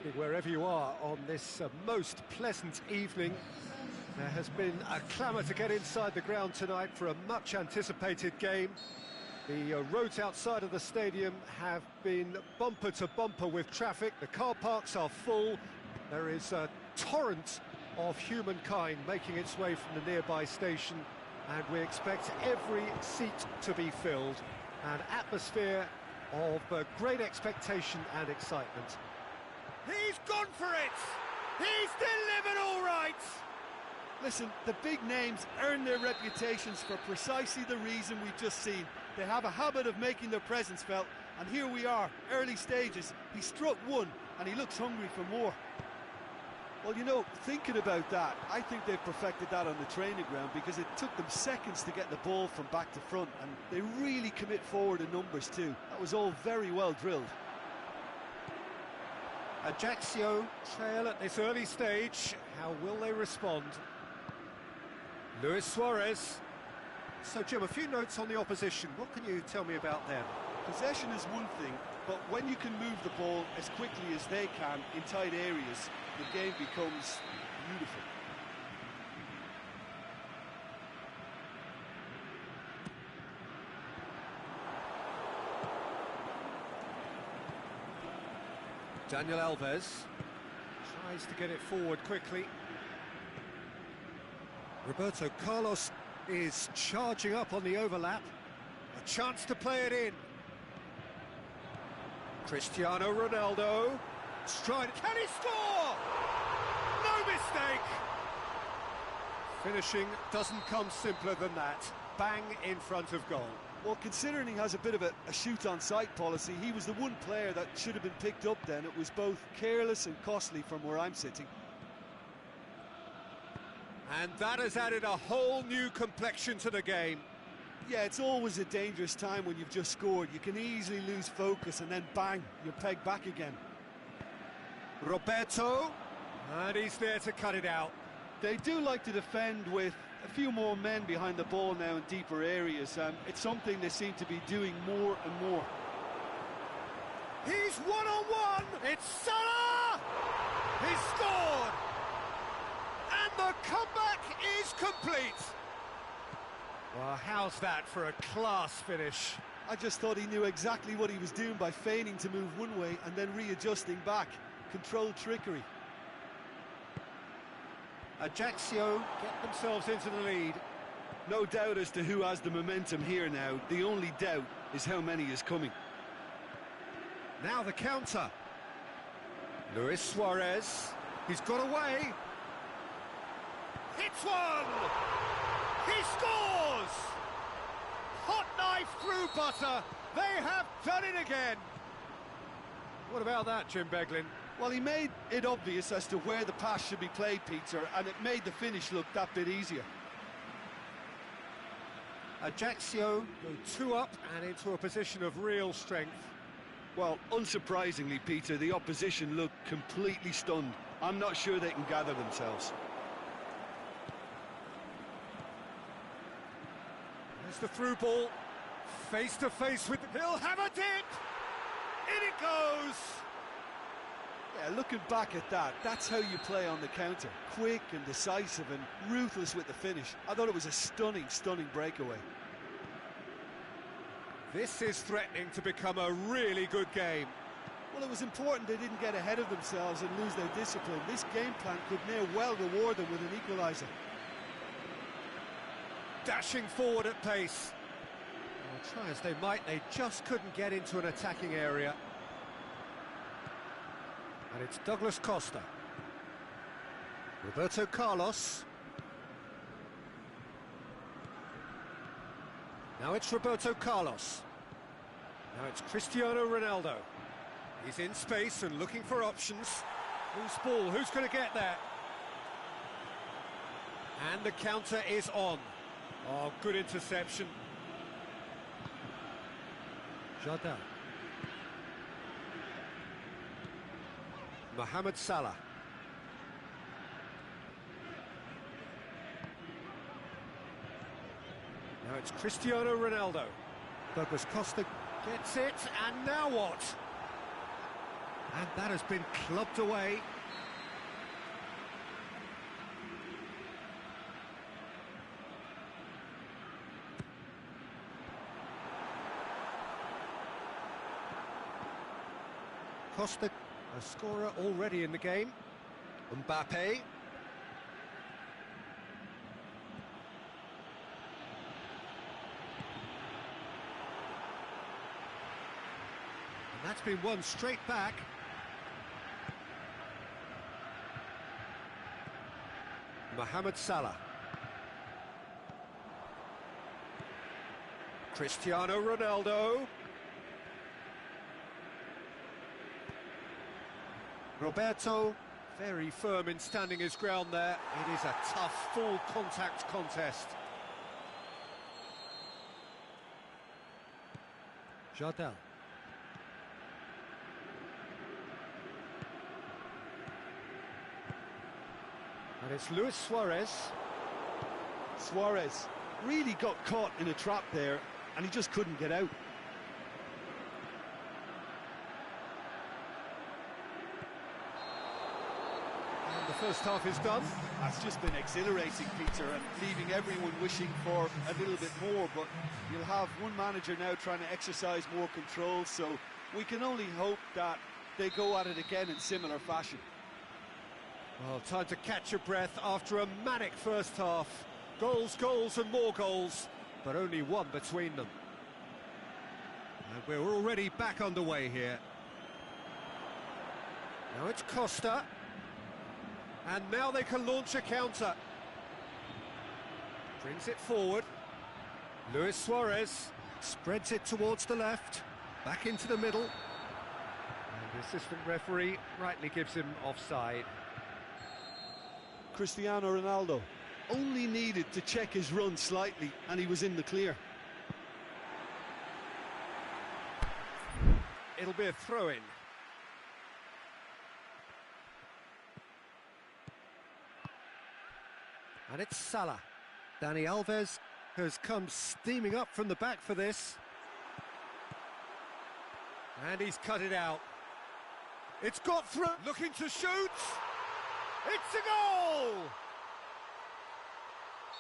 listening wherever you are on this most pleasant evening. There has been a clamour to get inside the ground tonight for a much-anticipated game. The roads outside of the stadium have been bumper to bumper with traffic. The car parks are full. There is a torrent of humankind making its way from the nearby station, and we expect every seat to be filled. An atmosphere of great expectation and excitement. He's gone for it! He's delivered all right! Listen, the big names earn their reputations for precisely the reason we've just seen. They have a habit of making their presence felt, and here we are, early stages. He struck one, and he looks hungry for more. Well, you know, thinking about that, I think they've perfected that on the training ground, because it took them seconds to get the ball from back to front, and they really commit forward in numbers too. That was all very well drilled. Ajaccio trail at this early stage. How will they respond? Luis Suarez. So, Jim, a few notes on the opposition. What can you tell me about them? Possession is one thing, but when you can move the ball as quickly as they can in tight areas, the game becomes beautiful. Daniel Alves tries to get it forward quickly. Roberto Carlos is charging up on the overlap. A chance to play it in. Cristiano Ronaldo. Stride. Can he score? No mistake! Finishing doesn't come simpler than that. Bang in front of goal. Well, considering he has a bit of a shoot-on-sight policy, he was the one player that should have been picked up then. It was both careless and costly from where I'm sitting. And that has added a whole new complexion to the game. Yeah, it's always a dangerous time when you've just scored. You can easily lose focus and then bang, you're pegged back again. Roberto, and he's there to cut it out. They do like to defend with a few more men behind the ball now in deeper areas. It's something they seem to be doing more and more. He's one-on-one! It's Salah! He's scored! And the comeback is complete! Well, how's that for a class finish? I just thought he knew exactly what he was doing by feigning to move one way and then readjusting back. Controlled trickery. Ajaccio get themselves into the lead. No doubt as to who has the momentum here now. The only doubt is how many is coming. Now the counter. Luis Suarez. He's got away. Hits one! He scores! Hot knife through butter. They have done it again. What about that, Jim Beglin? Well, he made it obvious as to where the pass should be played, Peter, and it made the finish look that bit easier. Ajaccio go two up and into a position of real strength. Well, unsurprisingly, Peter, the opposition look completely stunned. I'm not sure they can gather themselves. There's the through ball. Face to face with... He'll have a dip! In it goes! Yeah, looking back at that, that's how you play on the counter. Quick and decisive and ruthless with the finish. I thought it was a stunning, stunning breakaway. This is threatening to become a really good game. Well, it was important they didn't get ahead of themselves and lose their discipline. This game plan could near well reward them with an equaliser. Dashing forward at pace. Well, try as they might, they just couldn't get into an attacking area. And it's Douglas Costa. Roberto Carlos. Now it's Roberto Carlos. Now it's Cristiano Ronaldo. He's in space and looking for options. Loose ball, who's going to get there? And the counter is on. Oh, good interception. Jardin. Mohamed Salah. Now it's Cristiano Ronaldo. Douglas Costa gets it, and now what? And that has been clubbed away. Costa, a scorer already in the game. Mbappe. And that's been won straight back. Mohamed Salah. Cristiano Ronaldo. Roberto, very firm in standing his ground there. It is a tough, full contact contest. Jardel. And it's Luis Suarez. Suarez really got caught in a trap there, and he just couldn't get out. And the first half is done. That's just been exhilarating, Peter, and leaving everyone wishing for a little bit more, but you'll have one manager now trying to exercise more control, so we can only hope that they go at it again in similar fashion. Well, time to catch your breath after a manic first half. Goals, goals and more goals, but only one between them. And we're already back underway here. Now it's Costa. And now they can launch a counter. Brings it forward. Luis Suarez spreads it towards the left. Back into the middle. And the assistant referee rightly gives him offside. Cristiano Ronaldo only needed to check his run slightly and he was in the clear. It'll be a throw-in. And it's Salah. Dani Alves has come steaming up from the back for this. And he's cut it out. It's got through. Looking to shoot. It's a goal!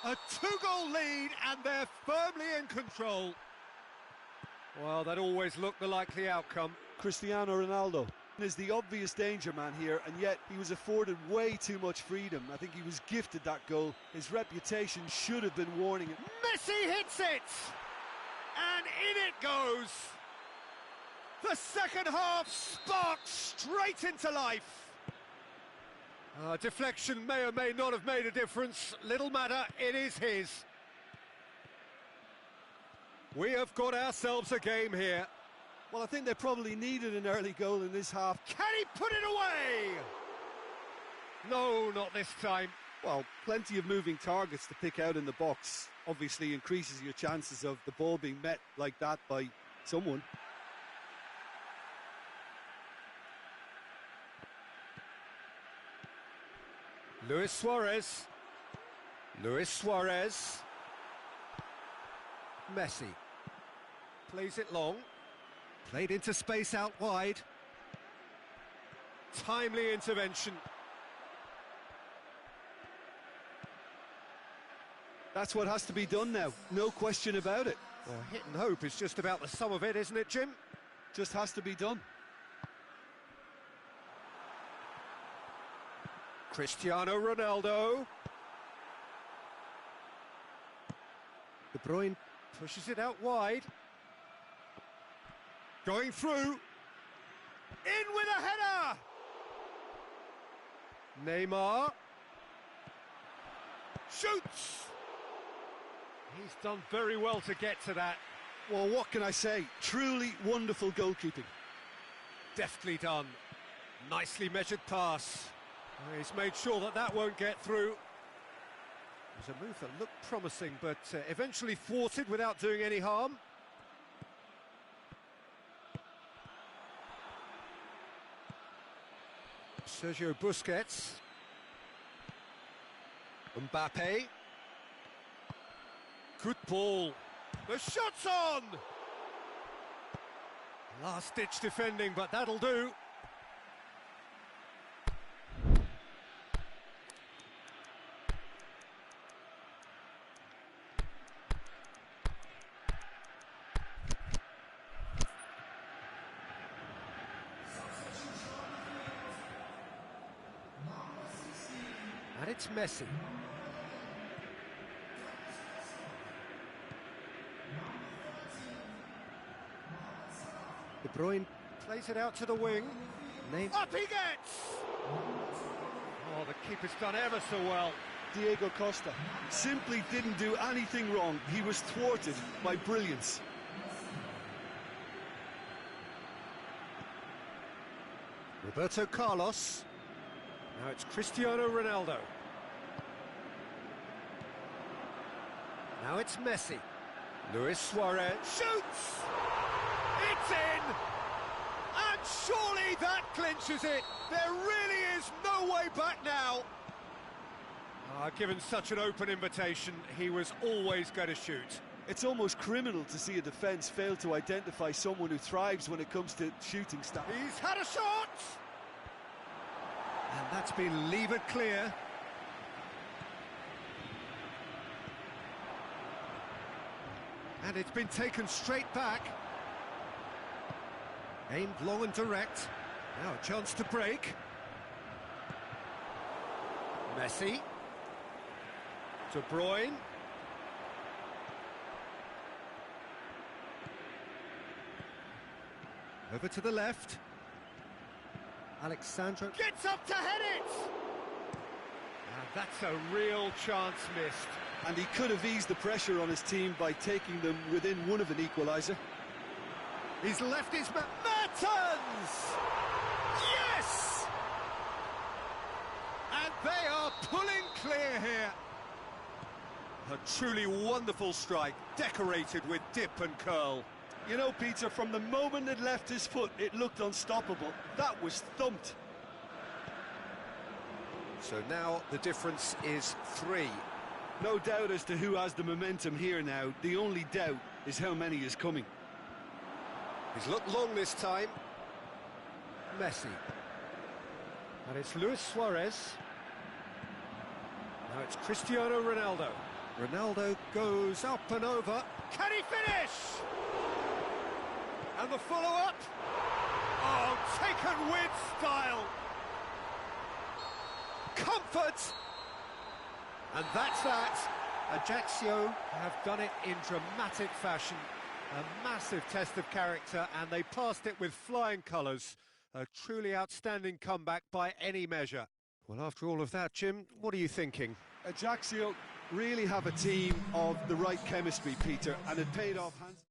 A two-goal lead, and they're firmly in control. Well, that always looked the likely outcome. Cristiano Ronaldo is the obvious danger man here, and yet he was afforded way too much freedom. I think he was gifted that goal. His reputation should have been warning him. Messi hits it! And in it goes! The second half sparks straight into life. Deflection may or may not have made a difference. Little matter, it is his. We have got ourselves a game here. Well, I think they probably needed an early goal in this half. Can he put it away? No, not this time. Well, plenty of moving targets to pick out in the box. Obviously increases your chances of the ball being met like that by someone. Luis Suarez. Luis Suarez. Messi. Plays it long. Played into space out wide. Timely intervention. That's what has to be done now, no question about it. Well, hit and hope is just about the sum of it, isn't it, Jim? Just has to be done. Cristiano Ronaldo. De Bruyne pushes it out wide. Going through. In with a header! Neymar. Shoots! He's done very well to get to that. Well, what can I say? Truly wonderful goalkeeping. Deftly done. Nicely measured pass. He's made sure that that won't get through. It was a move that looked promising, but eventually thwarted without doing any harm. Sergio Busquets. Mbappe. Good ball. The shot's on! Last-ditch defending, but that'll do. And it's Messi. De Bruyne plays it out to the wing. Up he gets! Oh, the keeper's done ever so well. Diego Costa simply didn't do anything wrong. He was thwarted by brilliance. Roberto Carlos. Now it's Cristiano Ronaldo. Now it's Messi. Luis Suarez. Shoots! It's in! And surely that clinches it! There really is no way back now! Given such an open invitation, he was always going to shoot. It's almost criminal to see a defence fail to identify someone who thrives when it comes to shooting stuff. He's had a shot! And that's been levered clear. And it's been taken straight back. Aimed long and direct. Now a chance to break. Messi. De Bruyne. Over to the left. Alexandro Gets up to head it! And that's a real chance missed. And he could have eased the pressure on his team by taking them within one of an equaliser. He's left his Mertens! Yes! And they are pulling clear here. A truly wonderful strike, decorated with dip and curl. You know, Peter, from the moment it left his foot, it looked unstoppable. That was thumped. So now the difference is 3. No doubt as to who has the momentum here now. The only doubt is how many is coming. He's looked long this time. Messi. And it's Luis Suarez. Now it's Cristiano Ronaldo. Ronaldo goes up and over. Can he finish? And the follow-up? Oh, taken with style! Comfort! And that's that. Ajaccio have done it in dramatic fashion. A massive test of character, and they passed it with flying colours. A truly outstanding comeback by any measure. Well, after all of that, Jim, what are you thinking? Ajaccio really have a team of the right chemistry, Peter, and it paid off handsomely.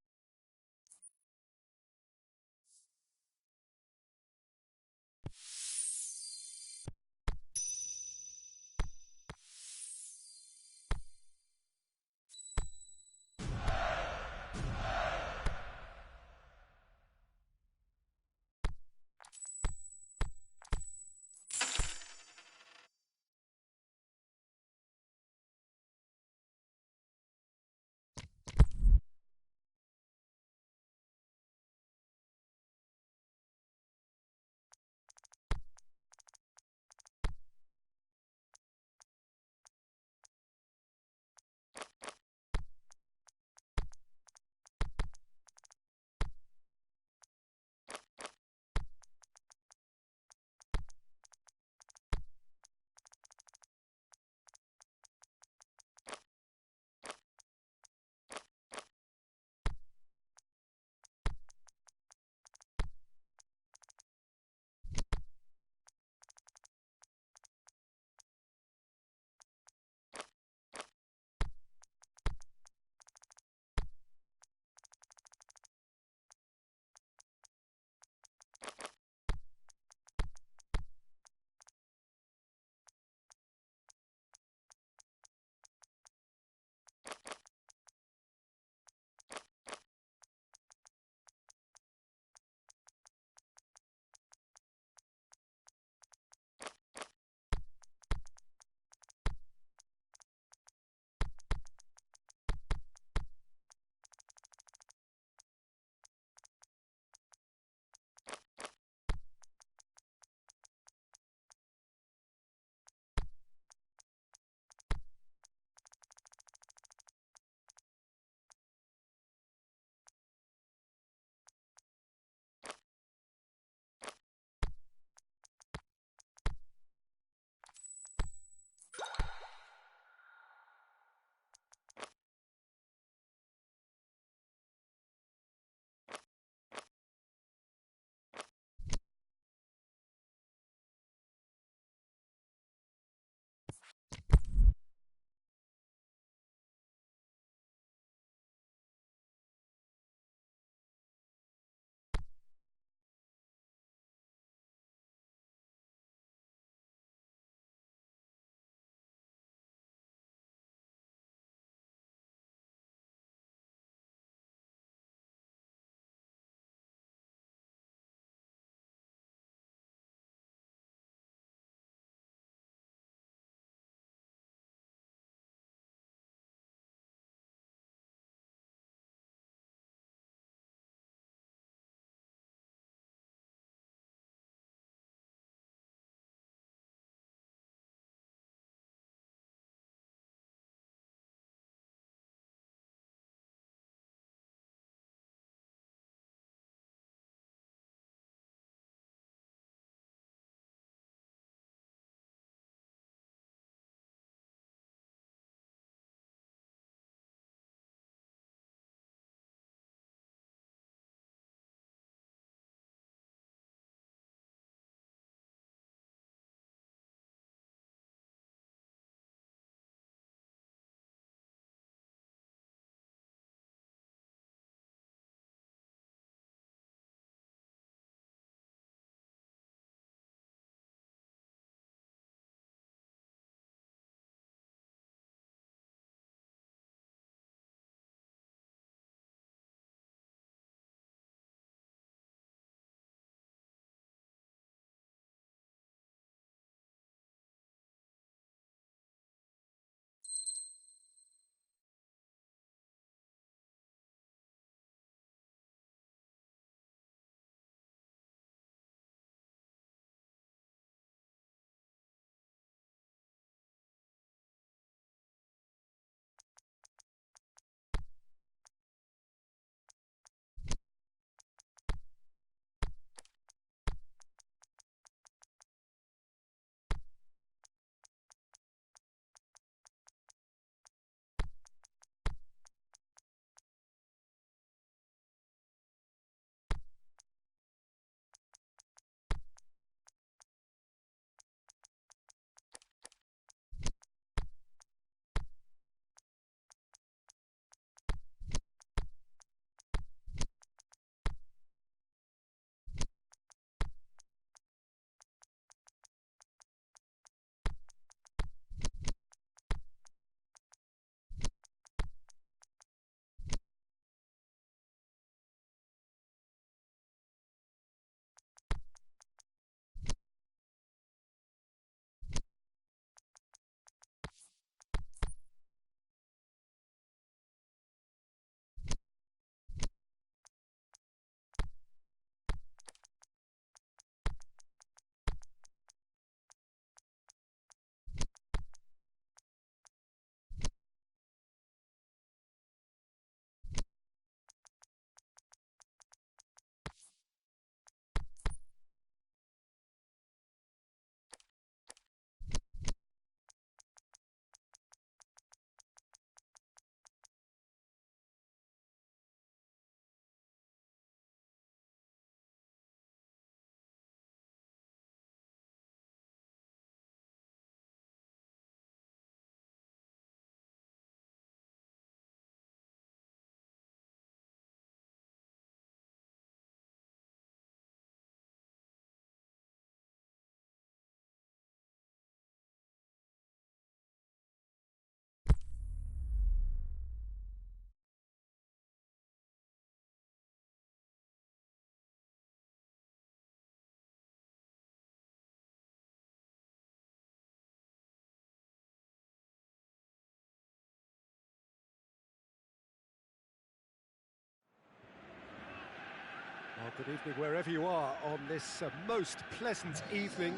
Good evening wherever you are on this most pleasant evening.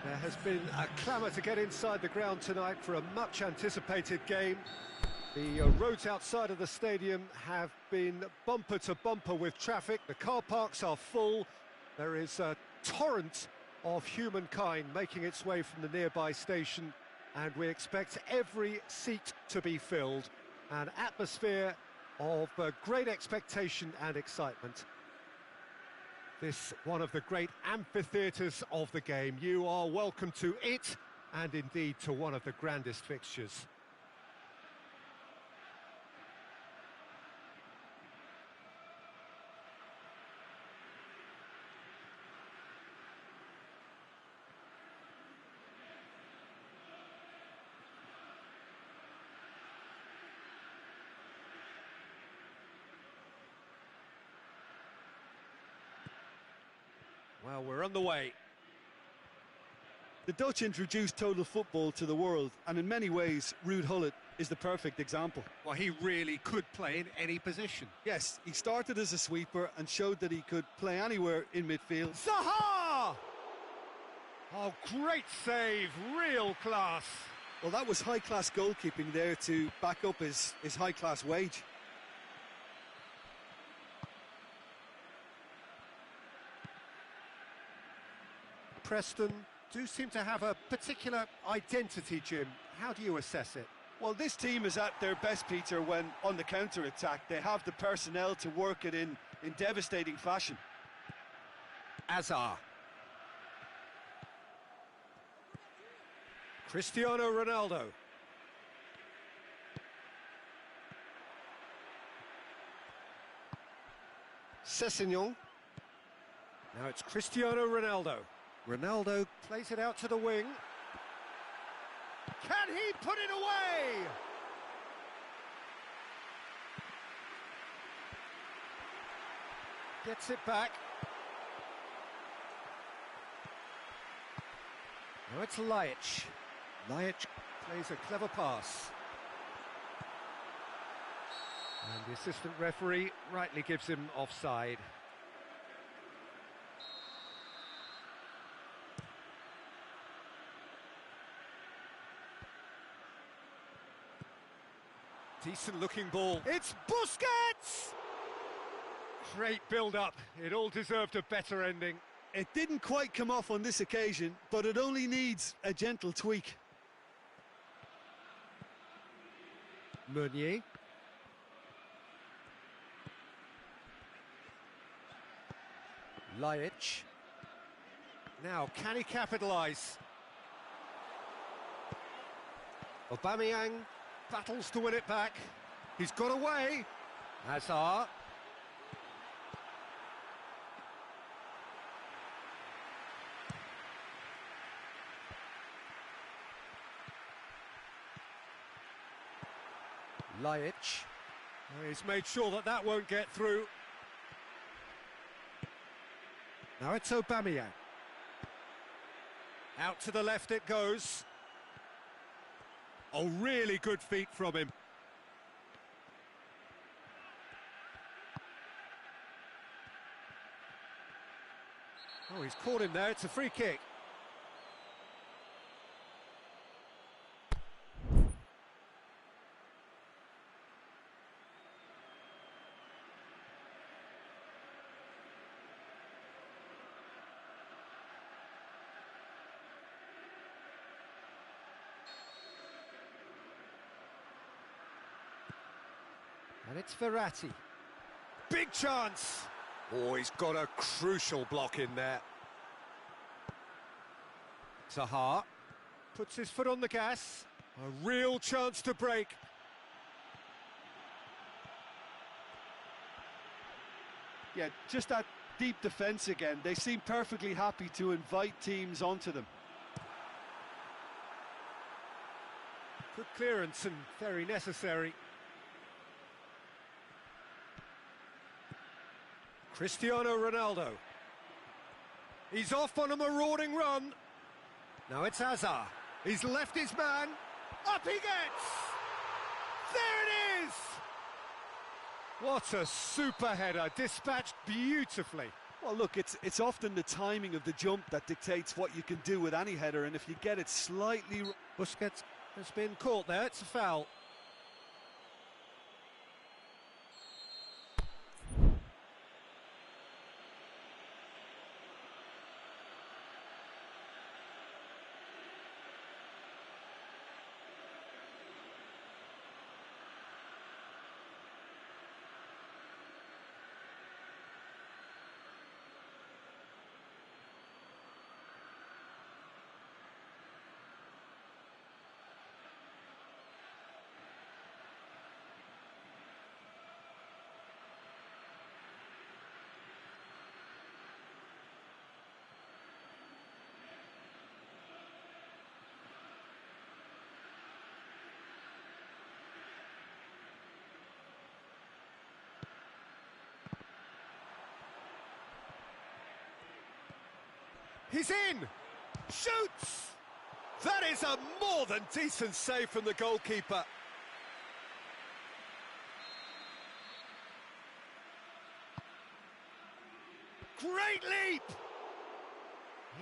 There has been a clamour to get inside the ground tonight for a much anticipated game. The roads outside of the stadium have been bumper to bumper with traffic. The car parks are full. There is a torrent of humankind making its way from the nearby station, and we expect every seat to be filled. An atmosphere of great expectation and excitement. This one of the great amphitheatres of the game. You are welcome to it, and indeed to one of the grandest fixtures. Well, we're on the way. The Dutch introduced total football to the world, and in many ways, Ruud Gullit is the perfect example. Well, he really could play in any position. Yes, he started as a sweeper and showed that he could play anywhere in midfield. Zaha! Oh, great save, real class. Well, that was high-class goalkeeping there to back up his high-class wage. Preston do seem to have a particular identity, Jim. How do you assess it? Well, this team is at their best, Peter, when on the counter-attack. They have the personnel to work it in devastating fashion. Azar. Cristiano Ronaldo. Sessegnon. Now it's Cristiano Ronaldo. Ronaldo plays it out to the wing. Can he put it away? Gets it back. Now it's Laic. Laic plays a clever pass. And the assistant referee rightly gives him offside. Decent looking ball. It's Busquets! Great build-up. It all deserved a better ending. It didn't quite come off on this occasion, but it only needs a gentle tweak. Meunier. Laic. Now, can he capitalise? Aubameyang battles to win it back. He's got away. Hazard. Laic. He's made sure that that won't get through. Now it's Aubameyang. Out to the left it goes. Oh, really good feet from him. Oh, he's caught him there. It's a free kick. And it's Verratti. Big chance! Oh, he's got a crucial block in there. Zaha puts his foot on the gas. A real chance to break. Yeah, just that deep defence again. They seem perfectly happy to invite teams onto them. Good clearance and very necessary. Cristiano Ronaldo. He's off on a marauding run. Now it's Hazard. He's left his man. Up he gets! There it is! What a super header, dispatched beautifully. Well, look, it's often the timing of the jump that dictates what you can do with any header, and if you get it slightly... Busquets has been caught there, it's a foul. He's in! Shoots! That is a more than decent save from the goalkeeper. Great leap!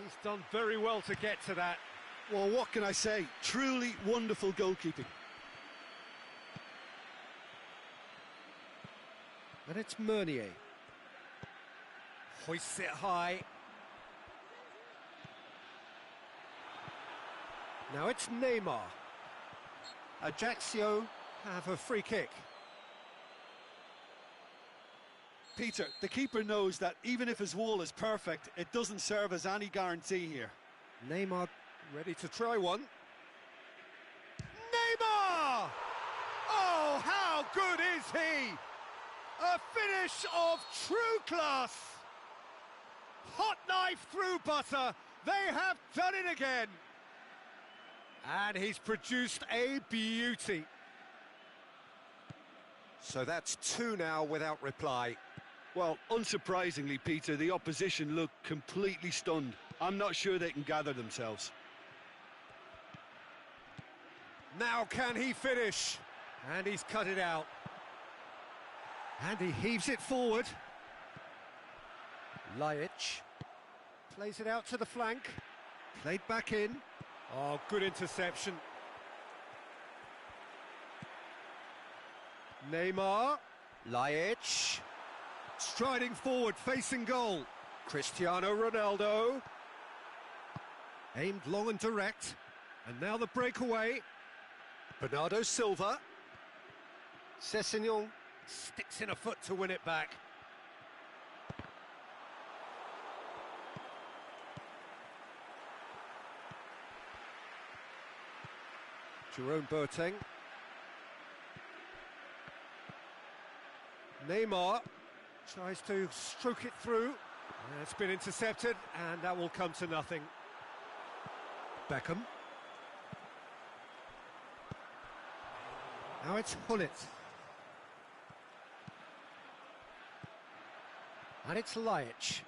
He's done very well to get to that. Well, what can I say? Truly wonderful goalkeeping. And it's Meunier. Hoists it high. Now it's Neymar. Ajaccio have a free kick. Peter, the keeper knows that even if his wall is perfect, it doesn't serve as any guarantee here. Neymar ready to try one. Neymar! Oh, how good is he? A finish of true class. Hot knife through butter. They have done it again. And he's produced a beauty. So that's two now without reply. Well, unsurprisingly, Peter, the opposition look completely stunned. I'm not sure they can gather themselves. Now can he finish? And he's cut it out. And he heaves it forward. Laic plays it out to the flank. Played back in. Oh, good interception. Neymar. Laic. Striding forward, facing goal. Cristiano Ronaldo. Aimed long and direct. And now the breakaway. Bernardo Silva. Sessegnon sticks in a foot to win it back. Jerome Boateng. Neymar tries to stroke it through. It's been intercepted, and that will come to nothing. Beckham. Now it's Hullet. And it's Laic.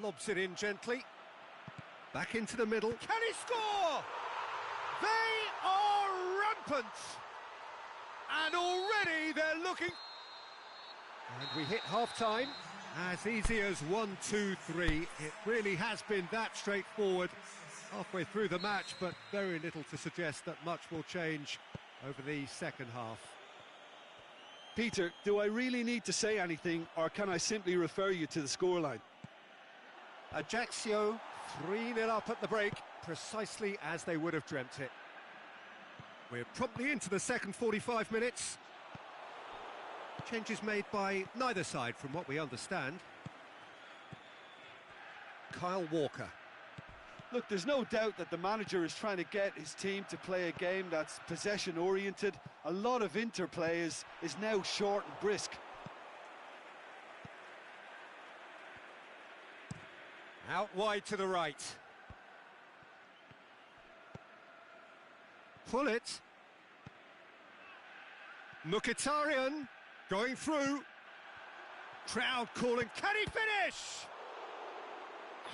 Lobs it in gently. Back into the middle. Can he score? They are rampant. And already they're looking... And we hit half-time. As easy as 1-2-3. It really has been that straightforward halfway through the match, but very little to suggest that much will change over the second half. Peter, do I really need to say anything, or can I simply refer you to the scoreline? Ajaccio 3-0 up at the break, precisely as they would have dreamt it. We're promptly into the second 45 minutes. Changes made by neither side, from what we understand. Kyle Walker. Look, there's no doubt that the manager is trying to get his team to play a game that's possession-oriented. A lot of interplay is now short and brisk. Out wide to the right. Pull it. Mkhitaryan going through. Crowd calling. Can he finish?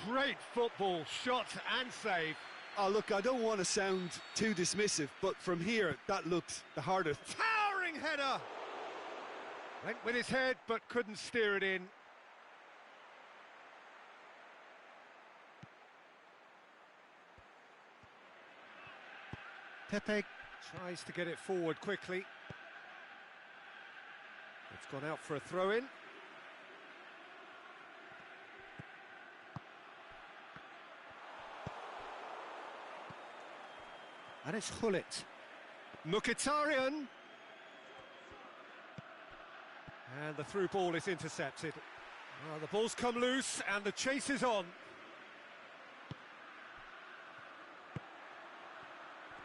Great football, shot and save. Oh, look, I don't want to sound too dismissive, but from here, that looked the hardest. Towering header! Went with his head, but couldn't steer it in. Pepe tries to get it forward quickly. It's gone out for a throw-in. And it's Hullet. Mkhitaryan. And the through ball is intercepted. Well, the ball's come loose and the chase is on.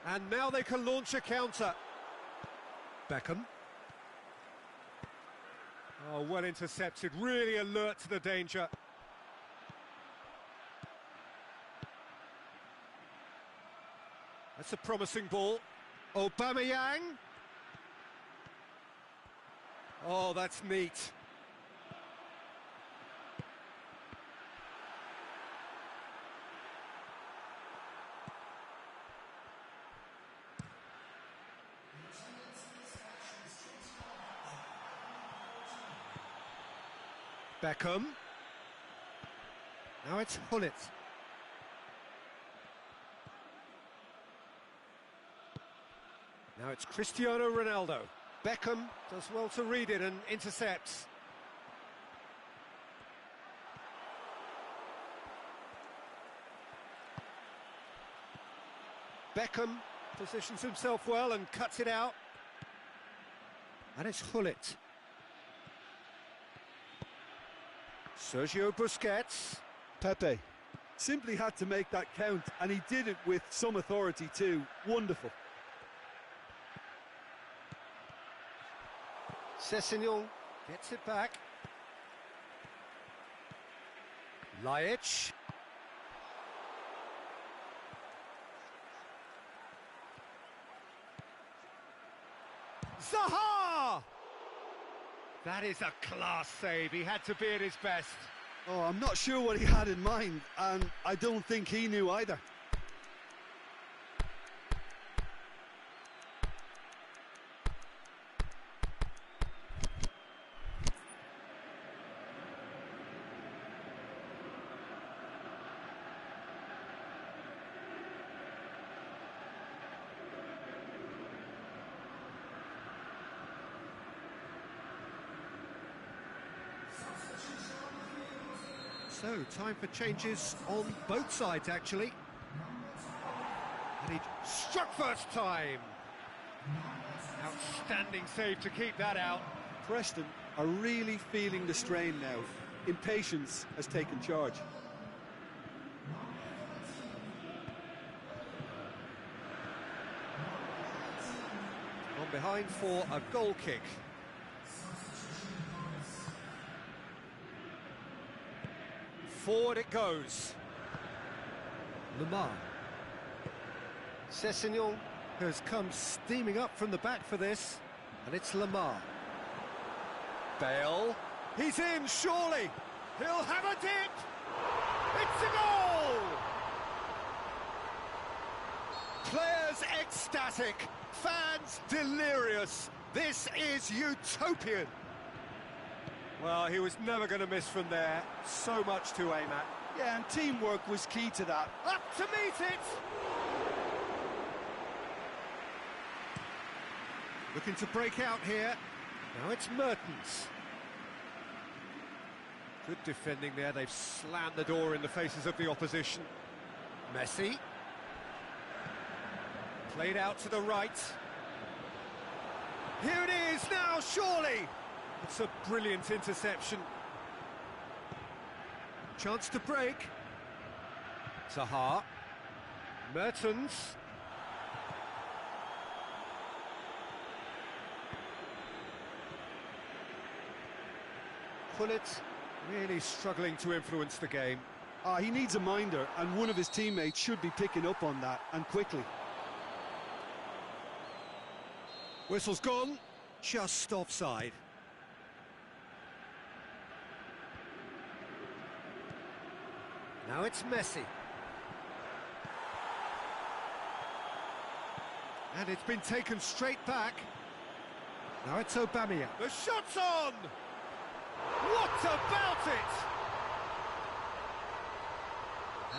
And now they can launch a counter. Beckham. Oh, well intercepted, really alert to the danger. That's a promising ball. Aubameyang. Oh, that's neat. Beckham. Now it's Hullet. Now it's Cristiano Ronaldo. Beckham does well to read it and intercepts. Beckham positions himself well and cuts it out. And it's Hullet. Sergio Busquets. Pepe simply had to make that count, and he did it with some authority too. Wonderful. Sessegnon gets it back. Laic. Zaha! That is a class save. He had to be at his best. Oh, I'm not sure what he had in mind, and I don't think he knew either. So, time for changes on both sides, actually. And he Struck first time. Outstanding save to keep that out. Preston are really feeling the strain now. Impatience has taken charge. on behind for a goal kick. Forward it goes. Lemar. Sessegnon has come steaming up from the back for this, and it's Lemar. Bale. He's in, surely. He'll have a dip. It's a goal. Players ecstatic, fans delirious. This is utopian. Well, he was never going to miss from there. So much to aim at. Yeah, and teamwork was key to that. Up to meet it. Looking to break out here. Now it's Mertens. Good defending there. They've slammed the door in the faces of the opposition. Messi. Played out to the right. Here it is now, surely. It's a brilliant interception. Chance to break. Zaha. Mertens. Hullet really struggling to influence the game. He needs a minder, and one of his teammates should be picking up on that, and quickly. Whistle's gone, just offside. Now it's Messi. And it's been taken straight back. Now it's Aubameyang. The shot's on! What about it?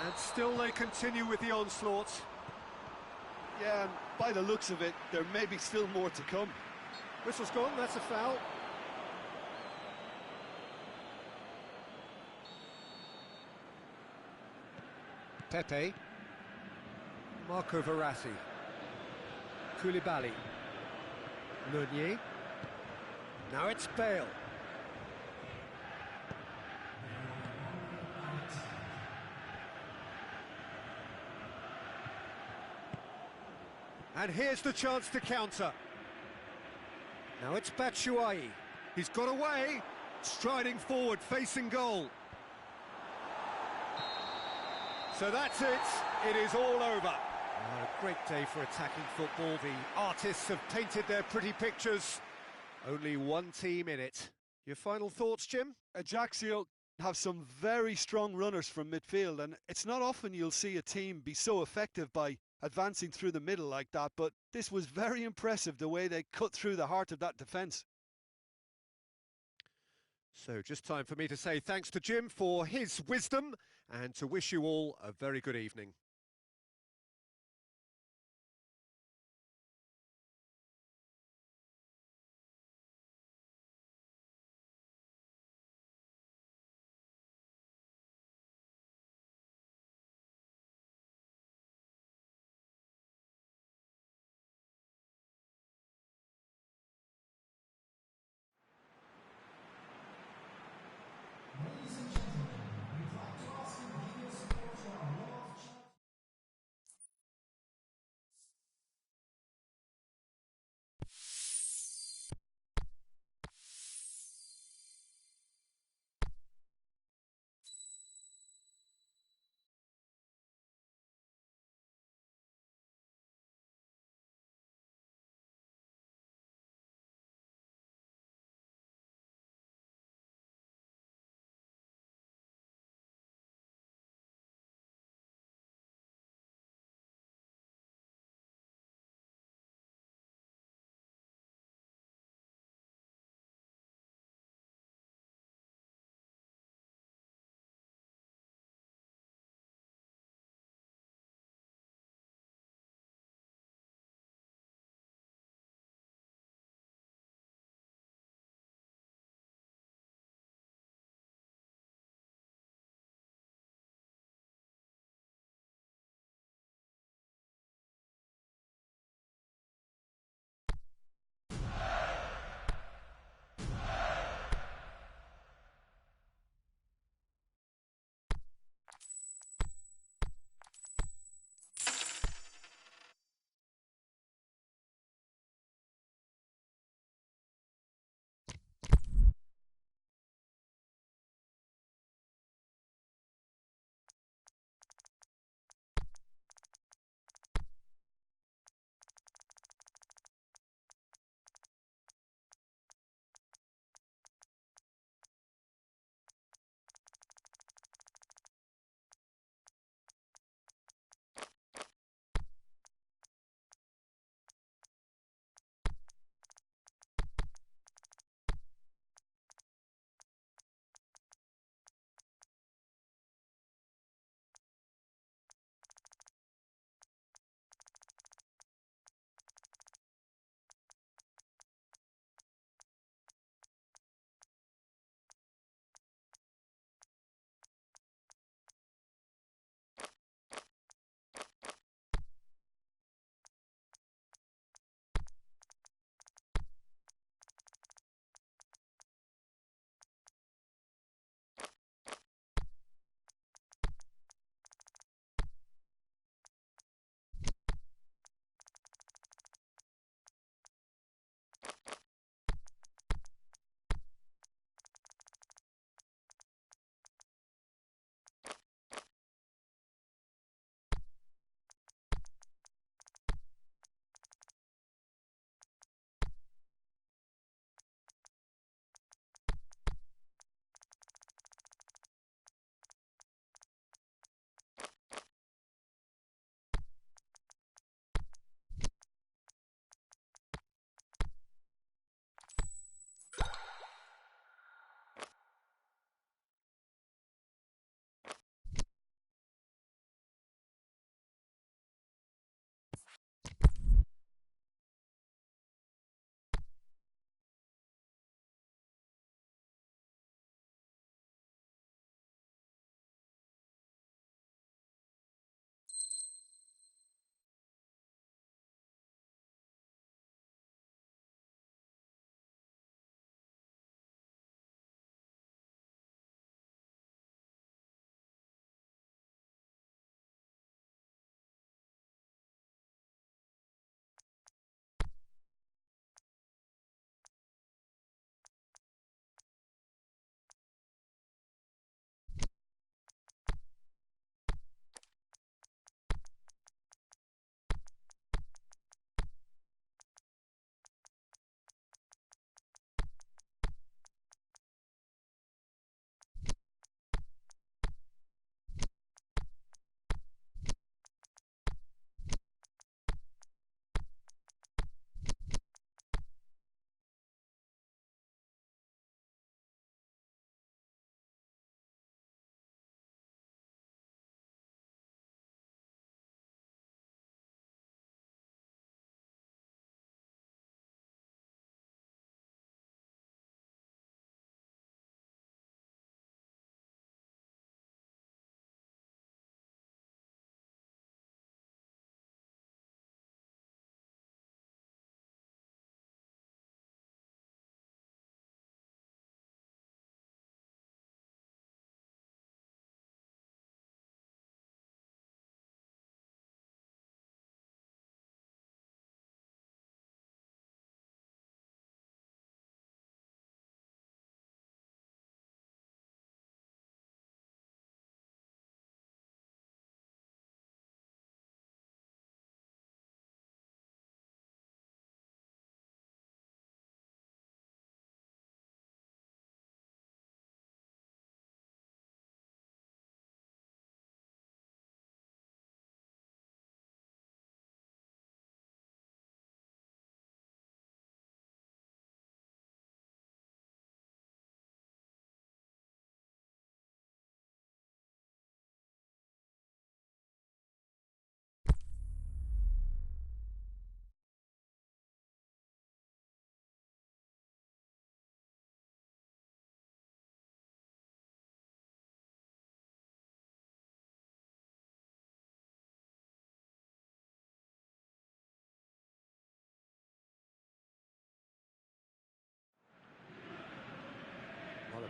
And still they continue with the onslaught. Yeah, and by the looks of it, there may be still more to come. Whistle's gone, that's a foul. Pepe. Marco Verratti. Koulibaly. Meunier. Now it's Bale. And here's the chance to counter. Now it's Batshuayi. He's got away, striding forward, facing goal. So that's it. It is all over. A great day for attacking football. The artists have painted their pretty pictures. Only one team in it. Your final thoughts, Jim? Ajaxio have some very strong runners from midfield, and it's not often you'll see a team be so effective by advancing through the middle like that, but this was very impressive, the way they cut through the heart of that defence. So just time for me to say thanks to Jim for his wisdom and to wish you all a very good evening.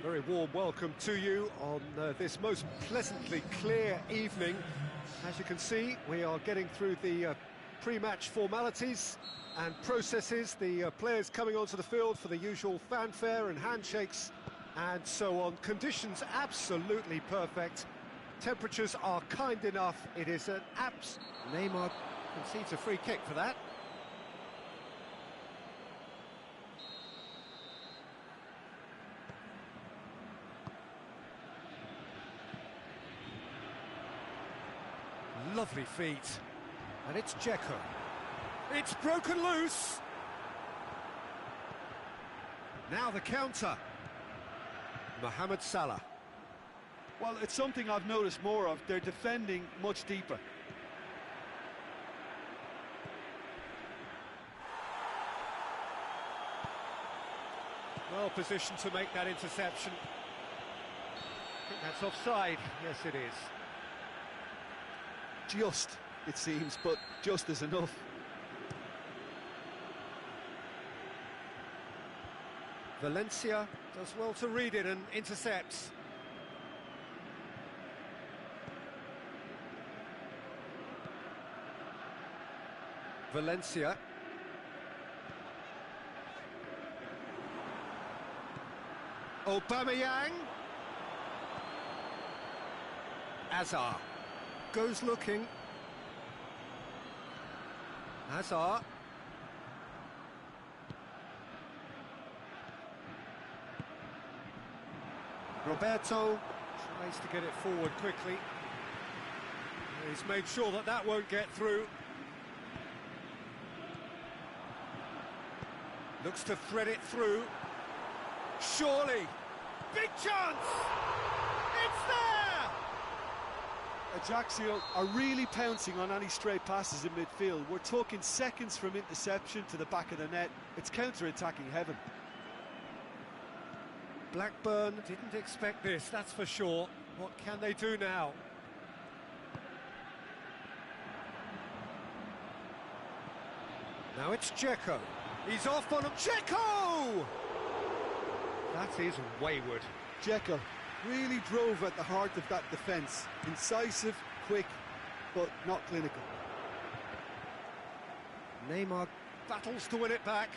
A very warm welcome to you on this most pleasantly clear evening. As you can see, we are getting through the pre-match formalities and processes, the players coming onto the field for the usual fanfare and handshakes and so on. Conditions absolutely perfect. Temperatures are kind enough. It is an Neymar concedes a free kick for that. Lovely feet. And it's Dzeko. It's broken loose. Now the counter. Mohamed Salah. Well, it's something I've noticed more of. They're defending much deeper. Well positioned to make that interception. I think that's offside. Yes, it is. Just, it seems, but just is enough. Valencia does well to read it and intercepts. Valencia. Aubameyang. Hazard goes looking. Hazard. Roberto tries to get it forward quickly. He's made sure that that won't get through. Looks to thread it through. Surely. Big chance! It's there! Ajaccio are really pouncing on any stray passes in midfield. We're talking seconds from interception to the back of the net. It's counter-attacking heaven. Blackburn didn't expect this, that's for sure. What can they do now? Now it's Dzeko. He's off on him. Dzeko! That is wayward. Dzeko really drove at the heart of that defence. Incisive, quick, but not clinical. Neymar battles to win it back.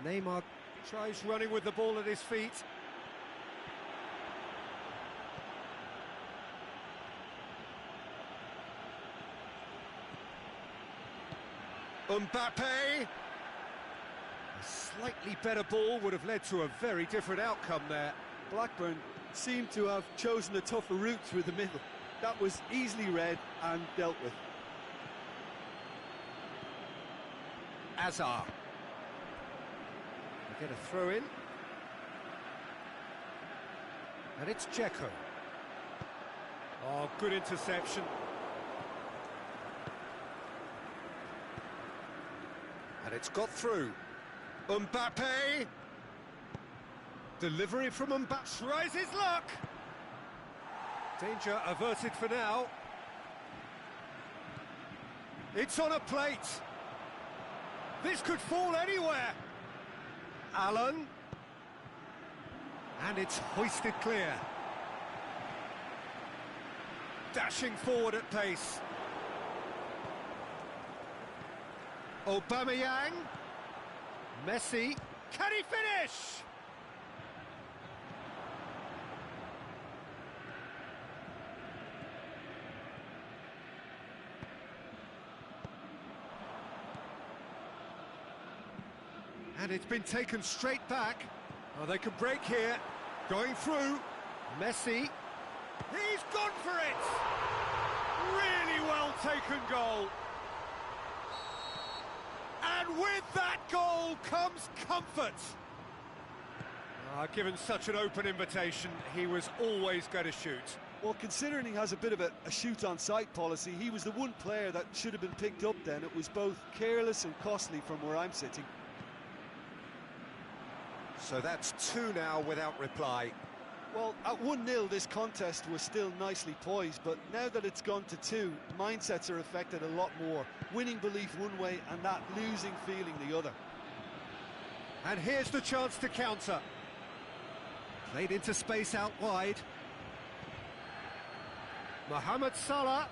Neymar tries running with the ball at his feet. Mbappe. A slightly better ball would have led to a very different outcome there. Blackburn seemed to have chosen a tougher route through the middle. That was easily read and dealt with. Hazard. Get a throw in. And it's Dzeko. Oh, good interception. And it's got through. Mbappe. Delivery from Mbappe. Tries his luck. Danger averted for now. It's on a plate. This could fall anywhere. Allen. And it's hoisted clear. Dashing forward at pace. Aubameyang. Messi. Can he finish? And it's been taken straight back. Oh, they could break here. Going through. Messi. He's gone for it! Really well taken goal. And with that goal comes comfort. Given such an open invitation, he was always going to shoot. Well, considering he has a bit of a shoot-on-sight policy, he was the one player that should have been picked up then. It was both careless and costly from where I'm sitting. So that's 2 now without reply. Well, at 1-0 this contest was still nicely poised, but now that it's gone to 2, mindsets are affected a lot more. Winning belief one way and that losing feeling the other. And here's the chance to counter. Played into space out wide. Mohamed Salah.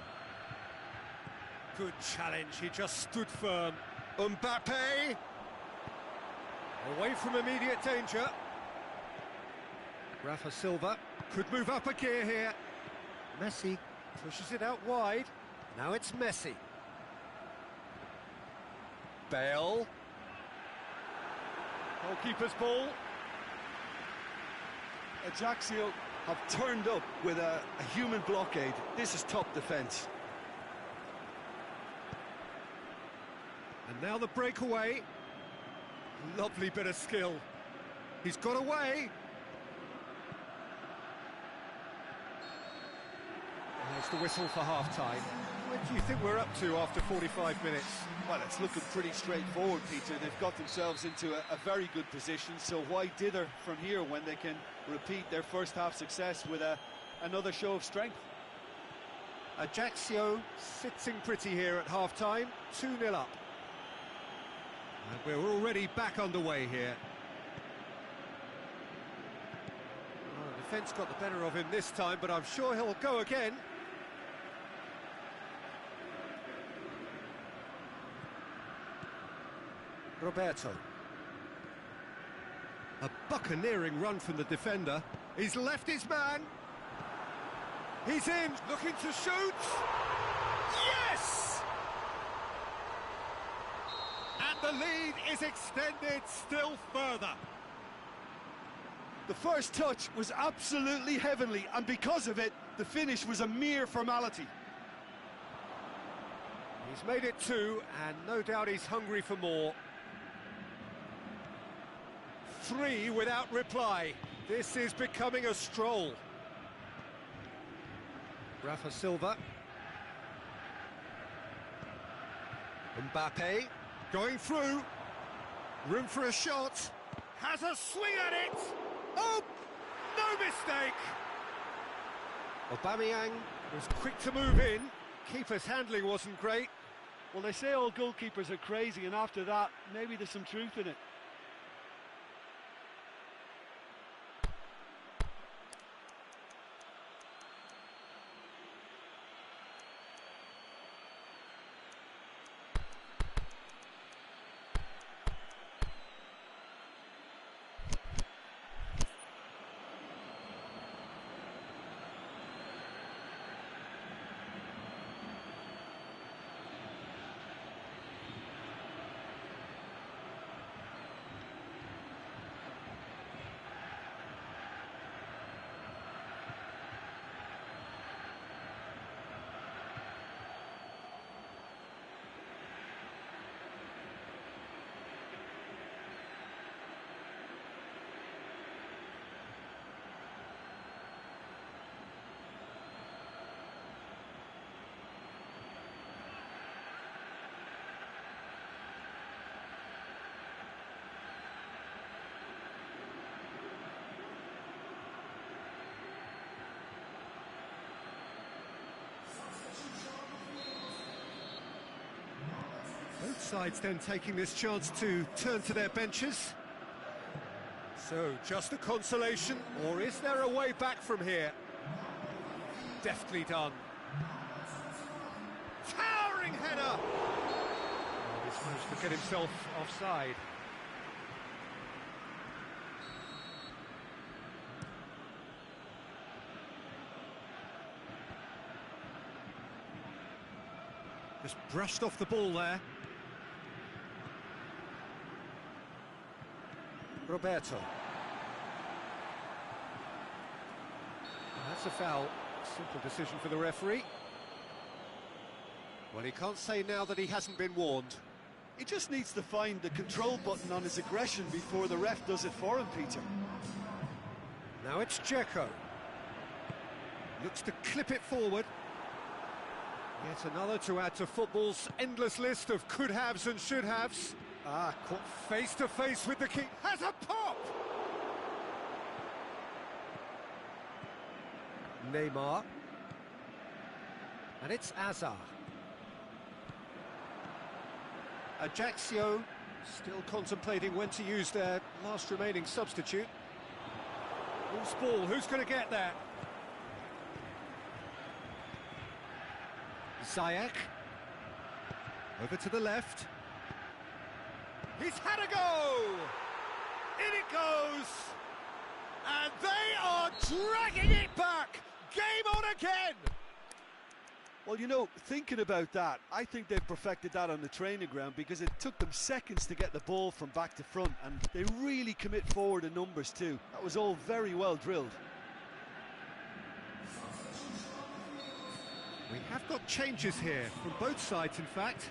Good challenge, he just stood firm. Mbappe. Away from immediate danger. Rafa Silva could move up a gear here. Messi pushes it out wide. Now it's Messi. Bale. Goalkeeper's ball. Ajaccio have turned up with a human blockade. This is top defence. And now the breakaway. Lovely bit of skill. He's got away. There's the whistle for half-time. Where do you think we're up to after 45 minutes? Well, it's looking pretty straightforward, Peter. They've got themselves into a very good position, so why dither from here when they can repeat their first-half success with another show of strength? Ajaccio sitting pretty here at half-time, 2-0 up. And we're already back underway here. Well, the defence got the better of him this time, but I'm sure he'll go again. Roberto. A buccaneering run from the defender. He's left his man. He's in, looking to shoot. Yes! And the lead is extended still further. The first touch was absolutely heavenly, and because of it, the finish was a mere formality. He's made it 2, and no doubt he's hungry for more. 3 without reply. This is becoming a stroll. Rafa Silva. Mbappe going through. Room for a shot. Has a swing at it. Oh, no mistake. Aubameyang was quick to move in. Keeper's handling wasn't great. Well, they say all goalkeepers are crazy, and after that, maybe there's some truth in it. Both sides then taking this chance to turn to their benches. So, just a consolation, or is there a way back from here? Deftly done. Towering header! Oh, he's managed to get himself offside. Just brushed off the ball there. Roberto. That's a foul. Simple decision for the referee. Well, he can't say now that he hasn't been warned. He just needs to find the control button on his aggression before the ref does it for him, Peter. Now it's Dzeko. Looks to clip it forward. Yet another to add to football's endless list of could-haves and should-haves. Caught face-to-face with the keeper. Has a pop! Neymar. And it's Azar. Ajaccio still contemplating when to use their last remaining substitute. Loose ball, who's going to get there? Ziyech. Over to the left. He's had a go! In it goes! And they are dragging it back! Game on again! Well, you know, thinking about that, I think they've perfected that on the training ground because it took them seconds to get the ball from back to front, and they really commit forward in numbers too. That was all very well drilled. We have got changes here from both sides, in fact.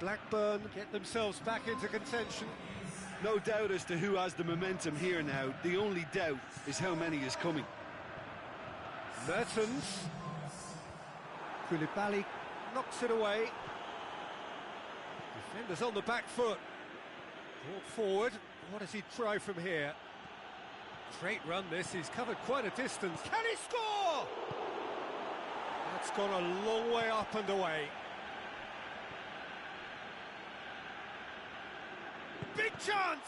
Blackburn Get themselves back into contention. No doubt as to who has the momentum here now. The only doubt is how many is coming. Mertens Koulibaly. knocks it away. Defenders on the back foot. Brought forward. What does he try from here? Great run this, he's covered quite a distance. Can he score? That's gone a long way up and away. Big chance!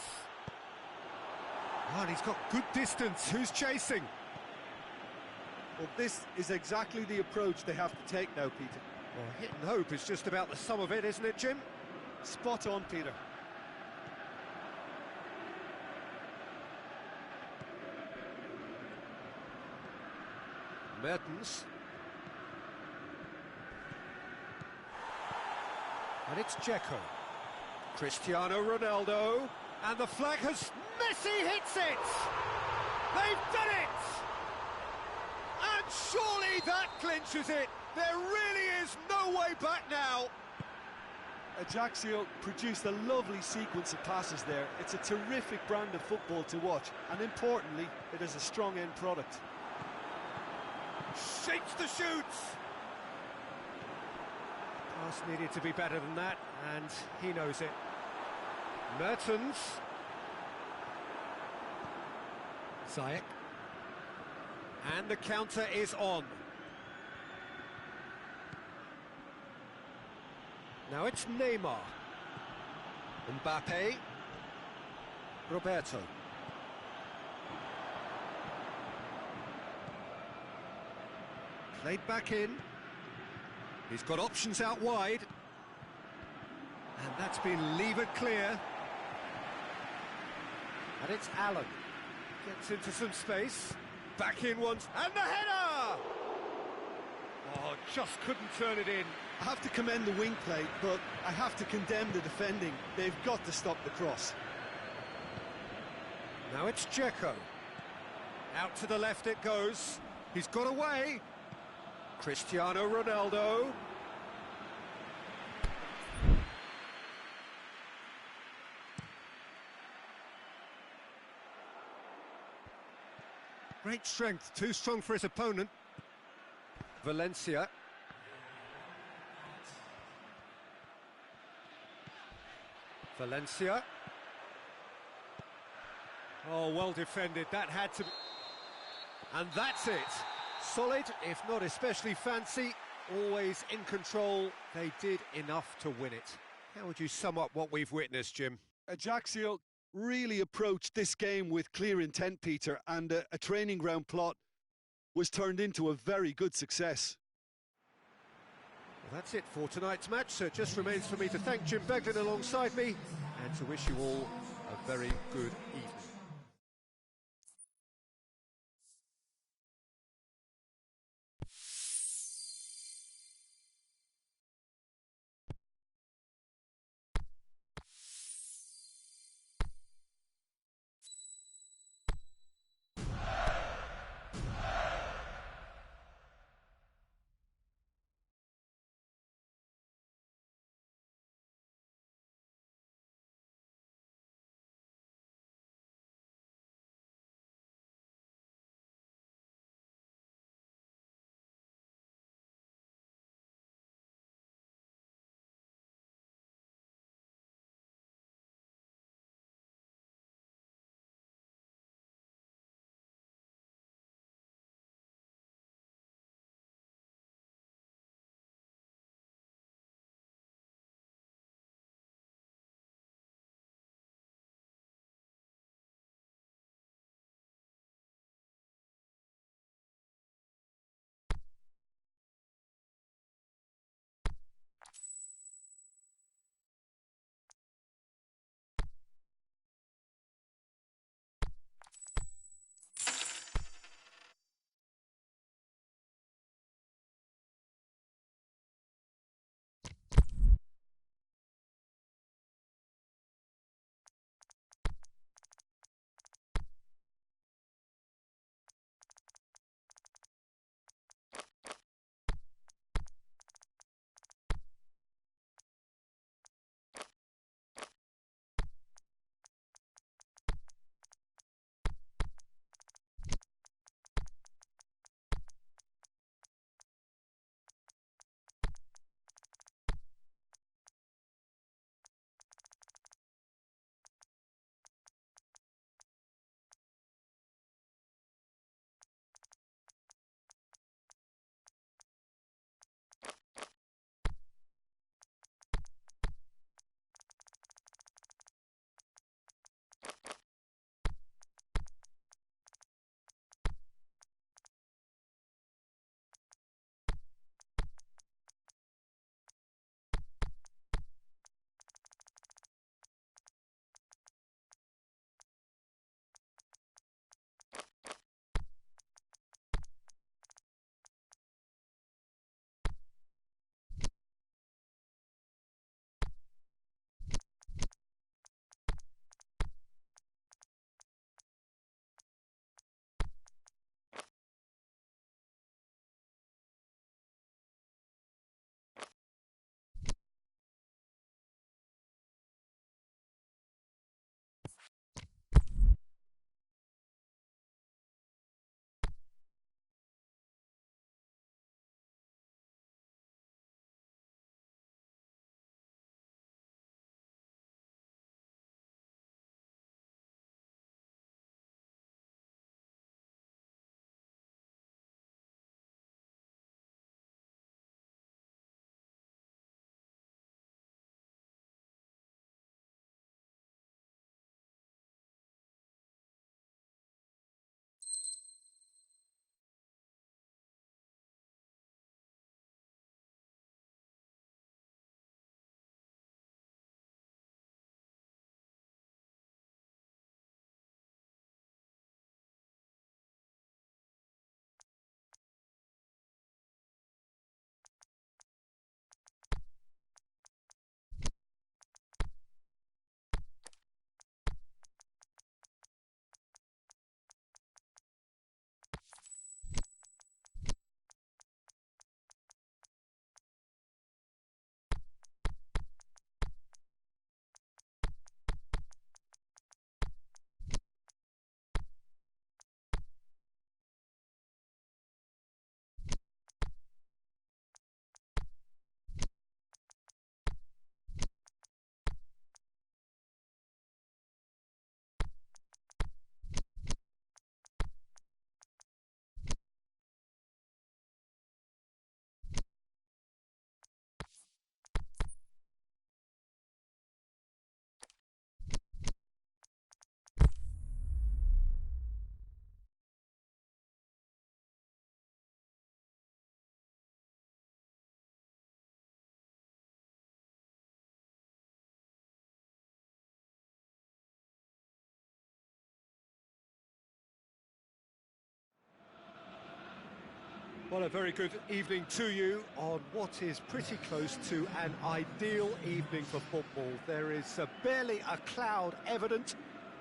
Oh, and he's got good distance. Who's chasing? Well, this is exactly the approach they have to take now, Peter. Well, hit and hope is just about the sum of it, isn't it, Jim? Spot on, Peter. Mertens. And it's Dzeko. Cristiano Ronaldo, and the flag has... Messi hits it! They've done it! And surely that clinches it! There really is no way back now! Ajaccio produced a lovely sequence of passes there. It's a terrific brand of football to watch, and importantly, it is a strong end product. Shapes the shoots! Pass needed to be better than that, and he knows it. Mertens. Ziyech. And the counter is on. Now it's Neymar. Mbappe. Roberto. Played back in. He's got options out wide. And that's been levered clear. And it's Allen. Gets into some space. Back in once. And the header! Oh, just couldn't turn it in. I have to commend the wing play, but I have to condemn the defending. They've got to stop the cross. Now it's Dzeko. Out to the left it goes. He's got away. Cristiano Ronaldo. Great strength, too strong for his opponent. Valencia. Valencia. Oh, well defended. That had to be... And that's it. Solid, if not especially fancy. Always in control. They did enough to win it. How would you sum up what we've witnessed, Jim? Ajaccio really approached this game with clear intent, Peter, and a training ground plot was turned into a very good success. Well, that's it for tonight's match, so it just remains for me to thank Jim Beglin alongside me and to wish you all a very good evening. Well, a very good evening to you on what is pretty close to an ideal evening for football. There is barely a cloud evident.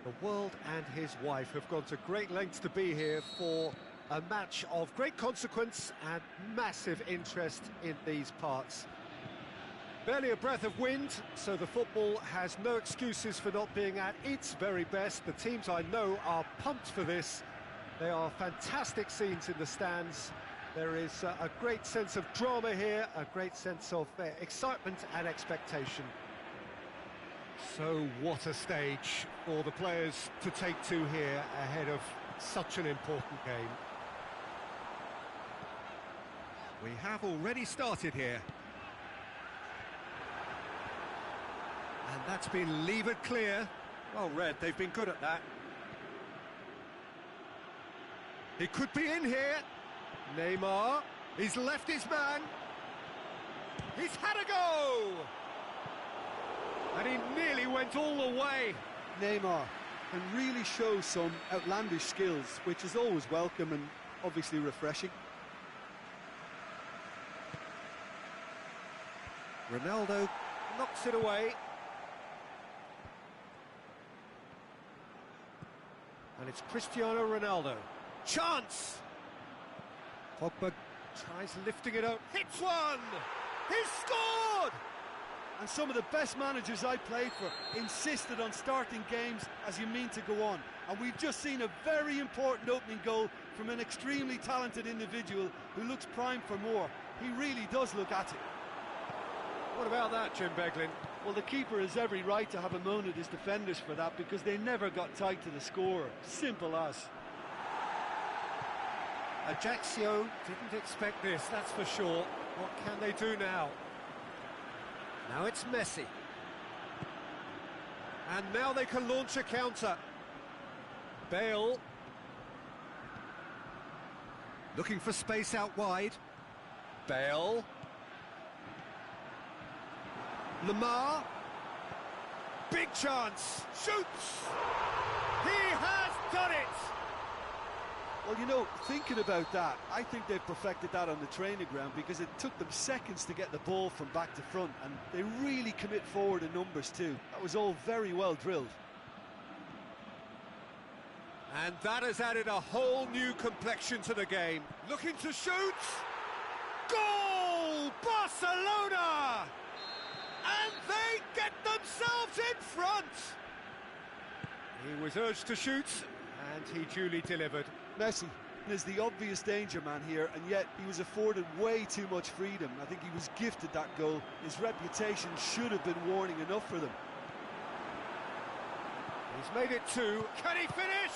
The world and his wife have gone to great lengths to be here for a match of great consequence and massive interest in these parts. Barely a breath of wind, so the football has no excuses for not being at its very best. The teams I know are pumped for this. They are fantastic scenes in the stands. There is a great sense of drama here, a great sense of excitement and expectation. So what a stage for the players to take to here ahead of such an important game. We have already started here. And that's been levered clear. Well read, they've been good at that. He could be in here. Neymar, he's left his man. He's had a go! And he nearly went all the way. Neymar can really show some outlandish skills, which is always welcome and obviously refreshing. Ronaldo knocks it away. And it's Cristiano Ronaldo. Chance! Pogba tries lifting it out. Hits one! He's scored! And some of the best managers I played for insisted on starting games as you mean to go on. And we've just seen a very important opening goal from an extremely talented individual who looks primed for more. He really does look at it. What about that, Jim Beglin? Well, the keeper has every right to have a moan at his defenders for that because they never got tight to the scorer. Simple as. Ajaccio didn't expect this, that's for sure. What can they do now? Now it's Messi. And now they can launch a counter. Bale. Looking for space out wide. Bale. Lamar. Big chance. Shoots. He has done it. Well, you know, thinking about that, I think they've perfected that on the training ground because it took them seconds to get the ball from back to front, and they really commit forward in numbers too. That was all very well drilled. And that has added a whole new complexion to the game. Looking to shoot. Goal! Barcelona! And they get themselves in front! He was urged to shoot, and he duly delivered. Messi is the obvious danger man here, and yet he was afforded way too much freedom. I think he was gifted that goal. His reputation should have been warning enough for them. He's made it two. Can he finish?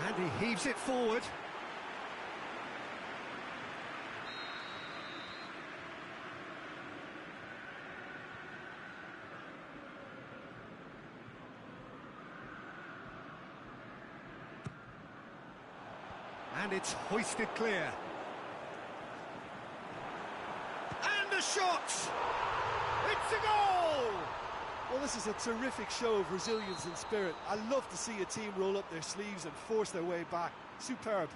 And he heaves it forward. And it's hoisted clear. And a shot! It's a goal! Well, this is a terrific show of resilience and spirit. I love to see a team roll up their sleeves and force their way back. Superb.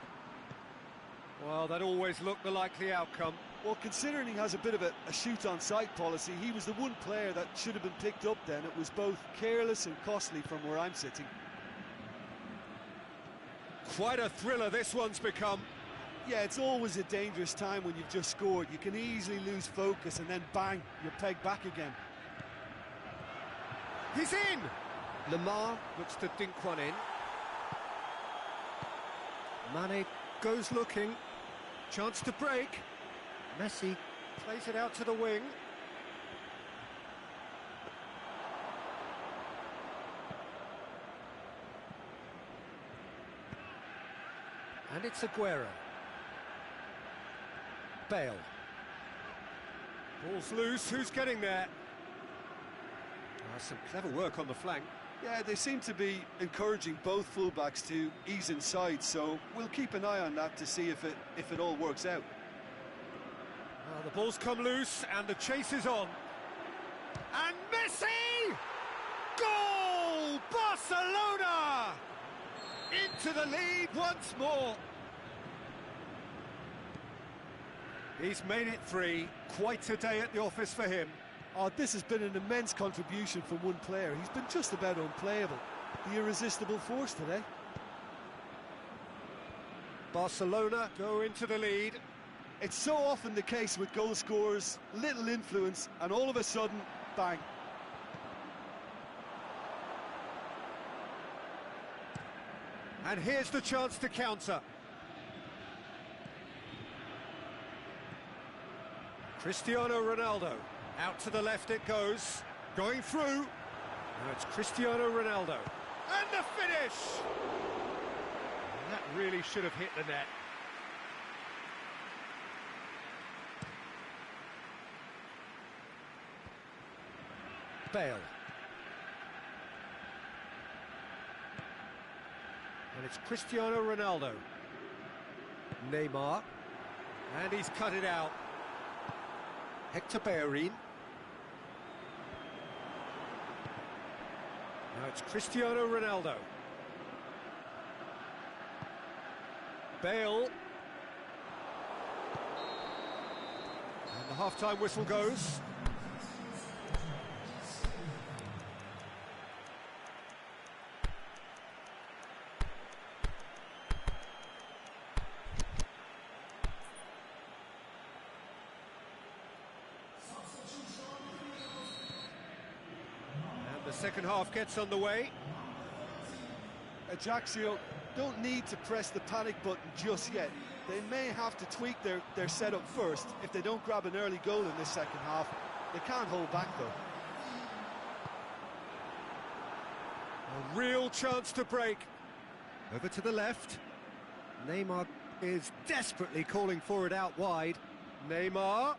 Well, that always looked the likely outcome. Well, considering he has a bit of a shoot-on-sight policy, he was the one player that should have been picked up then. It was both careless and costly from where I'm sitting. Quite a thriller this one's become. Yeah, it's always a dangerous time when you've just scored. You can easily lose focus and then bang, you're pegged back again. He's in! Lamar looks to dink one in. Mane goes looking. Chance to break. Messi plays it out to the wing. And it's Aguero. Bale. Ball's loose, who's getting there? Some clever work on the flank. Yeah, they seem to be encouraging both fullbacks to ease inside, so we'll keep an eye on that to see if it all works out. Well, the ball's come loose and the chase is on. And Messi! Goal! Barcelona! Into the lead once more. He's made it 3. Quite a day at the office for him. Oh, this has been an immense contribution from one player. He's been just about unplayable. The irresistible force today. Barcelona go into the lead. It's so often the case with goal scorers, little influence, and all of a sudden, bang. And here's the chance to counter. Cristiano Ronaldo. Out to the left it goes. Going through. Now it's Cristiano Ronaldo. And the finish! And that really should have hit the net. Bale. And it's Cristiano Ronaldo. Neymar. And he's cut it out. Hector Bellerin. Now it's Cristiano Ronaldo. Bale. And the half-time whistle goes. The second half gets underway. Ajaxio don't need to press the panic button just yet. They may have to tweak their setup first. If they don't grab an early goal in this second half, they can't hold back though. A real chance to break. Over to the left. Neymar is desperately calling for it out wide. Neymar.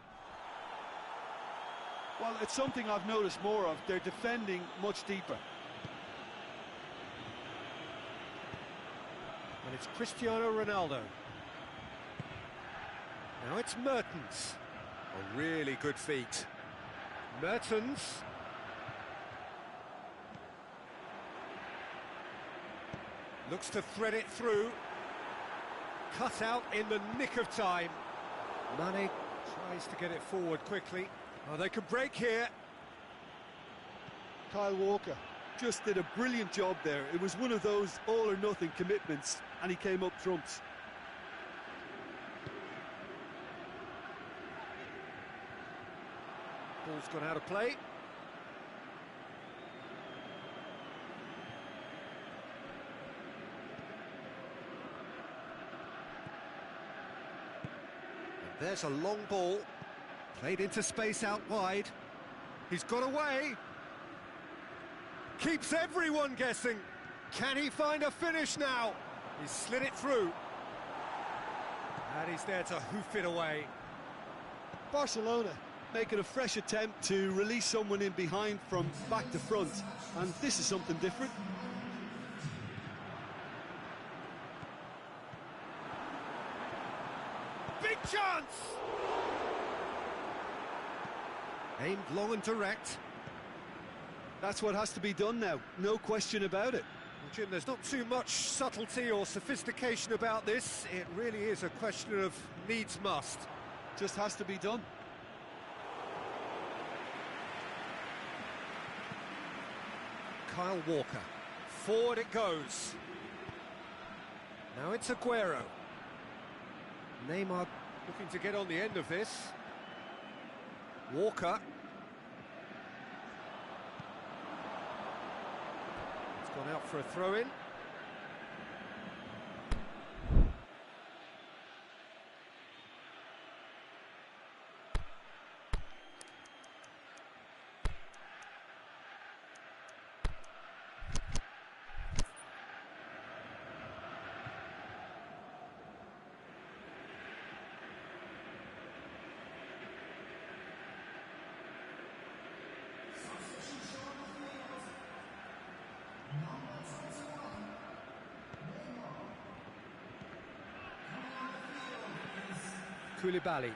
Well, it's something I've noticed more of. They're defending much deeper. And it's Cristiano Ronaldo. Now it's Mertens. A really good feat. Mertens. Looks to thread it through. Cut out in the nick of time. Mane tries to get it forward quickly. Oh, they could break here. Kyle Walker just did a brilliant job there. It was one of those all-or-nothing commitments, and he came up trumps. Ball's gone out of play. And there's a long ball. Played into space out wide. He's got away. Keeps everyone guessing. Can he find a finish now? He's slid it through. And he's there to hoof it away. Barcelona making a fresh attempt to release someone in behind from back to front. And this is something different. Big chance! Aimed long and direct. That's what has to be done now, no question about it. Well, Jim, there's not too much subtlety or sophistication about this. It really is a question of needs must. Just has to be done. Kyle Walker. Forward it goes. Now it's Aguero. Neymar looking to get on the end of this. Walker. It's gone out for a throw-in. Koulibaly.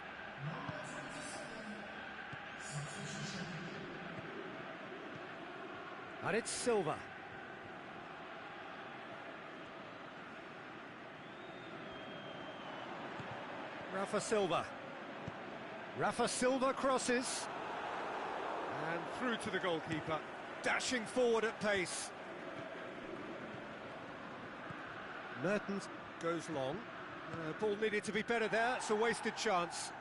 And it's Silva. Rafa Silva. Rafa Silva crosses. And through to the goalkeeper, dashing forward at pace. Mertens goes long. Ball needed to be better there, it's a wasted chance.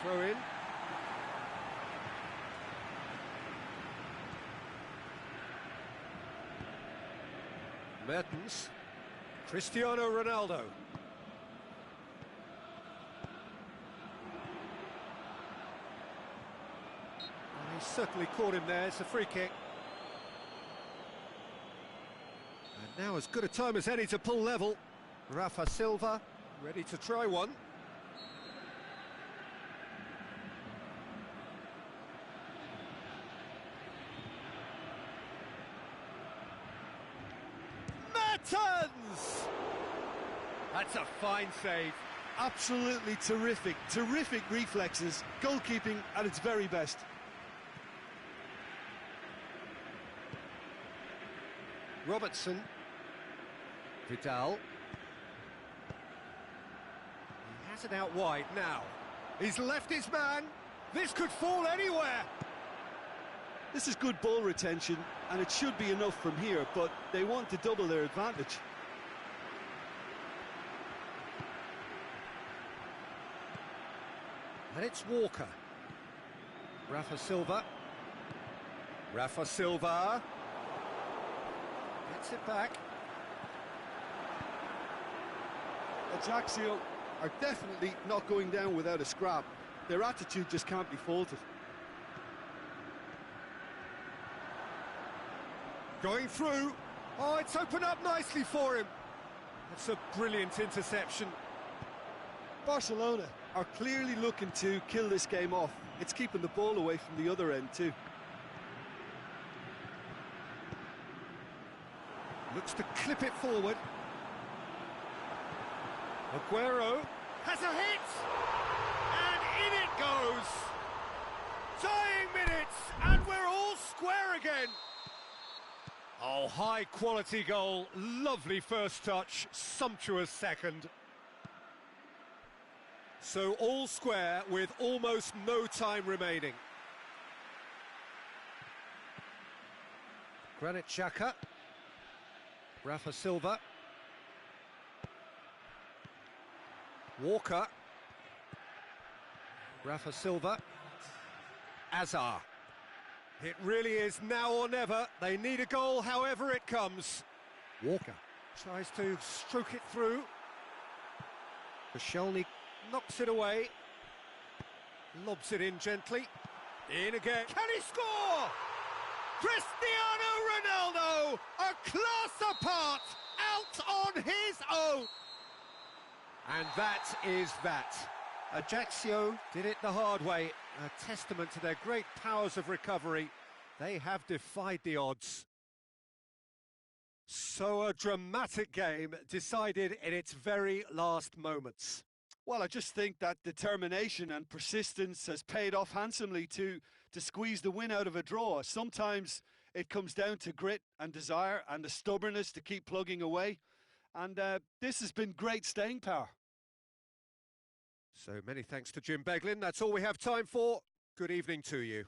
Throw in. Mertens. Cristiano Ronaldo. He certainly caught him there, it's a free kick. And now as good a time as any to pull level. Rafa Silva, ready to try one. That's a fine save. Absolutely terrific, terrific reflexes, goalkeeping at its very best. Robertson. Vidal. He has it out wide now. He's left his man. This could fall anywhere. This is good ball retention, and it should be enough from here, but they want to double their advantage. And it's Walker. Rafa Silva. Rafa Silva. Gets it back. Ajaccio are definitely not going down without a scrap. Their attitude just can't be faulted. Going through. Oh, it's opened up nicely for him. That's a brilliant interception. Barcelona are clearly looking to kill this game off. It's keeping the ball away from the other end too. Looks to clip it forward. Aguero has a hit! And in it goes! Dying minutes, and we're all square again! Oh, high quality goal, lovely first touch, sumptuous second. So all square with almost no time remaining. Granit Xhaka. Rafa Silva. Walker. Rafa Silva. Azar. It really is now or never. They need a goal however it comes. Walker Tries to stroke it through. Koscielny Knocks it away. Lobs it in gently. In again. Can he score? Cristiano Ronaldo, a class apart, out on his own. And that is that. Ajaccio did it the hard way. A testament to their great powers of recovery. They have defied the odds. So a dramatic game decided in its very last moments. Well, I just think that determination and persistence has paid off handsomely to squeeze the win out of a draw. Sometimes it comes down to grit and desire and the stubbornness to keep plugging away. And this has been great staying power. So many thanks to Jim Beglin. That's all we have time for. Good evening to you.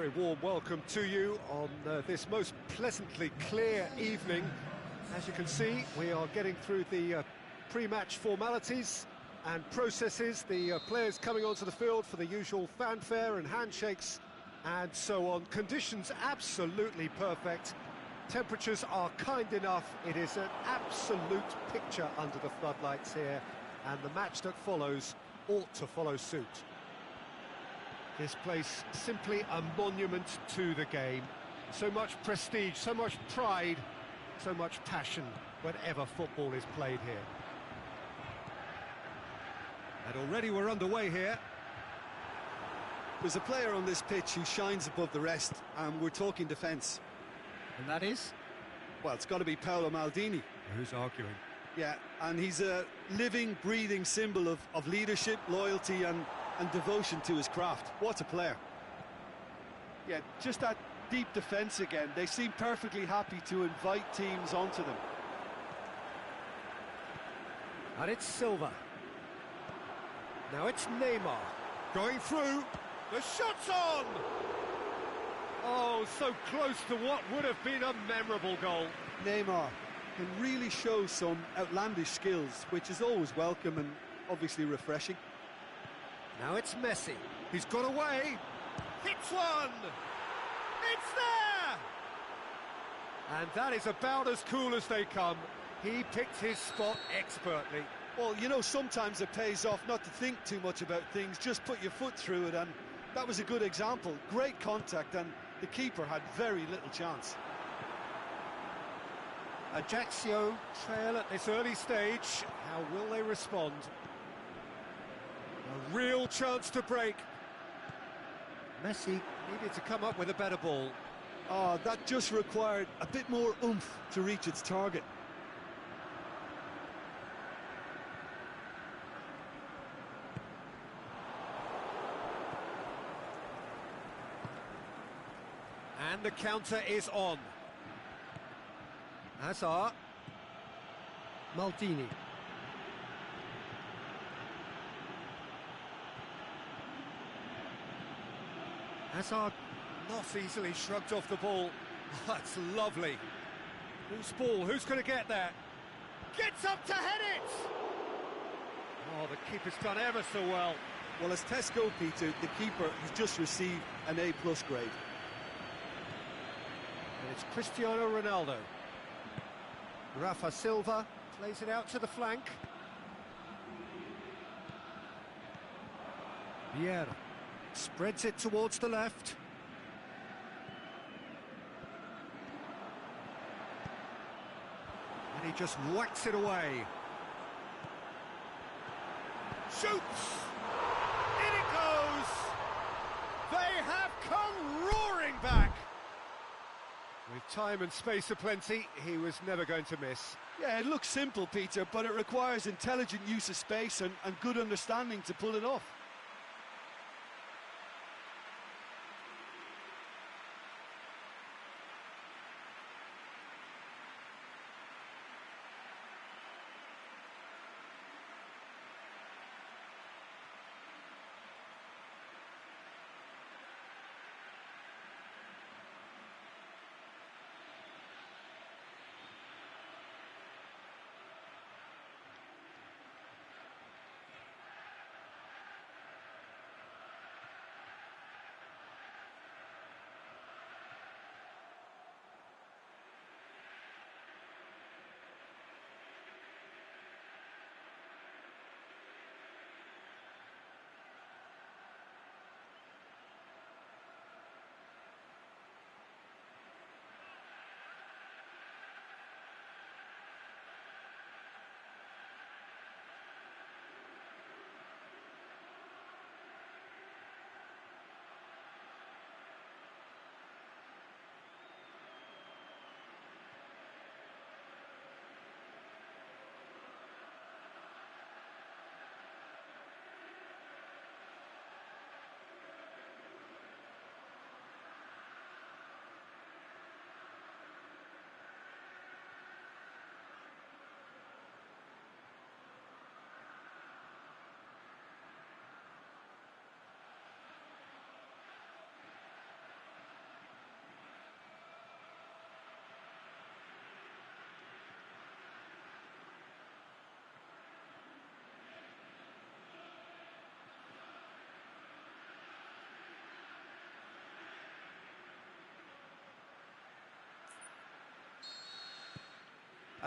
very warm welcome to you on this most pleasantly clear evening. As you can see, we are getting through the pre-match formalities and processes, the players coming onto the field for the usual fanfare and handshakes and so on. Conditions absolutely perfect. Temperatures are kind enough. It is an absolute picture under the floodlights here, and the match that follows ought to follow suit. This place simply a monument to the game. So much prestige, so much pride, so much passion whenever football is played here. And already we're underway here. There's a player on this pitch who shines above the rest, and we're talking defence. And that is? Well, it's got to be Paolo Maldini. Who's arguing? Yeah, and he's a living, breathing symbol of leadership, loyalty and devotion to his craft. What a player. Yeah, just that deep defence again. They seem perfectly happy to invite teams onto them. And it's Silva. Now it's Neymar. Going through. The shot's on! Oh, so close to what would have been a memorable goal. Neymar can really show some outlandish skills, which is always welcome and obviously refreshing. Now it's Messi. He's got away. Hits one! It's there! And that is about as cool as they come. He picked his spot expertly. Well, you know, sometimes it pays off not to think too much about things, just put your foot through it, and that was a good example. Great contact, and the keeper had very little chance. Ajaccio trail at this early stage. How will they respond? A real chance to break. Messi needed to come up with a better ball. Oh, that just required a bit more oomph to reach its target. And the counter is on. Hazard. Maldini. Hazard not easily shrugged off the ball. Oh, that's lovely. Whose ball? Who's going to get there? Gets up to head it! Oh, the keeper's done ever so well. Well, as tests go, Peter, the keeper has just received an A+ grade. And it's Cristiano Ronaldo. Rafa Silva plays it out to the flank. Vieira spreads it towards the left. And he just whacks it away. Shoots! In it goes! They have come roaring back! With time and space aplenty, he was never going to miss. Yeah, it looks simple, Peter, but it requires intelligent use of space and good understanding to pull it off.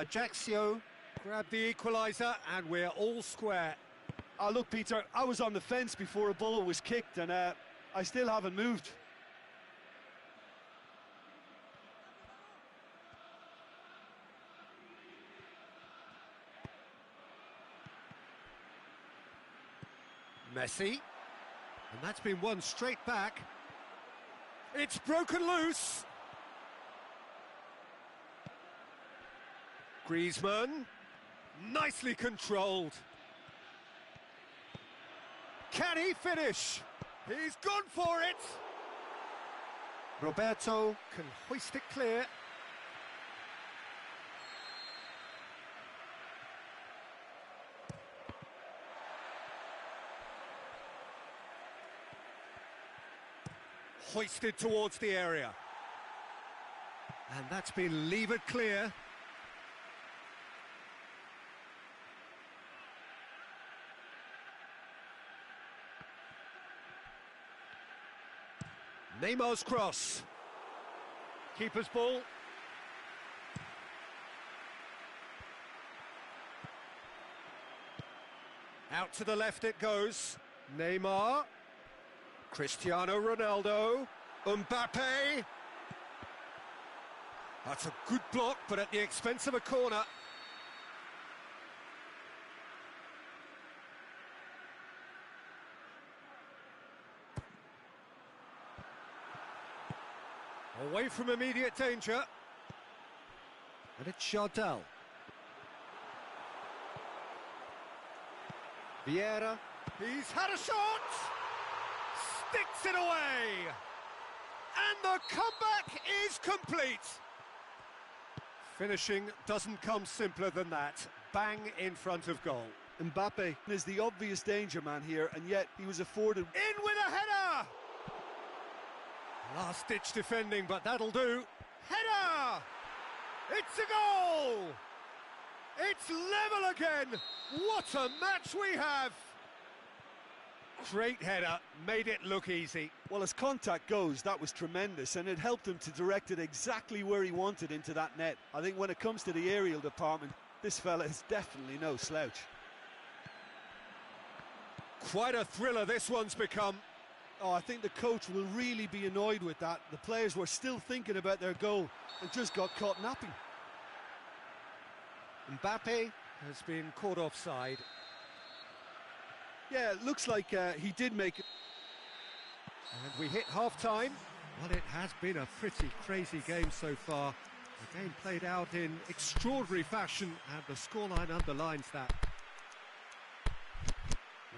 Ajaccio grab the equaliser, and we're all square. Oh, look, Peter, I was on the fence before a ball was kicked, and I still haven't moved. Messi, and that's been won straight back. It's broken loose. Griezmann, nicely controlled. Can he finish? He's gone for it! Roberto can hoist it clear. Hoisted towards the area. And that's been levered clear. Neymar's cross. Keeper's ball. Out to the left it goes. Neymar. Cristiano Ronaldo. Mbappe. That's a good block, but at the expense of a corner. Away from immediate danger. And it's Jardel. Vieira. He's had a shot! Sticks it away! And the comeback is complete! Finishing doesn't come simpler than that. Bang in front of goal. Mbappe is the obvious danger man here, and yet he was afforded... In with a header! Last-ditch defending, but that'll do. Header! It's a goal! It's level again! What a match we have! Great header, made it look easy. Well, as contact goes, that was tremendous, and it helped him to direct it exactly where he wanted into that net. I think when it comes to the aerial department, this fella is definitely no slouch. Quite a thriller this one's become. Oh, I think the coach will really be annoyed with that. The players were still thinking about their goal and just got caught napping. Mbappe has been caught offside. Yeah, it looks like he did make it. And we hit half-time. Well, it has been a pretty crazy game so far. The game played out in extraordinary fashion, and the scoreline underlines that.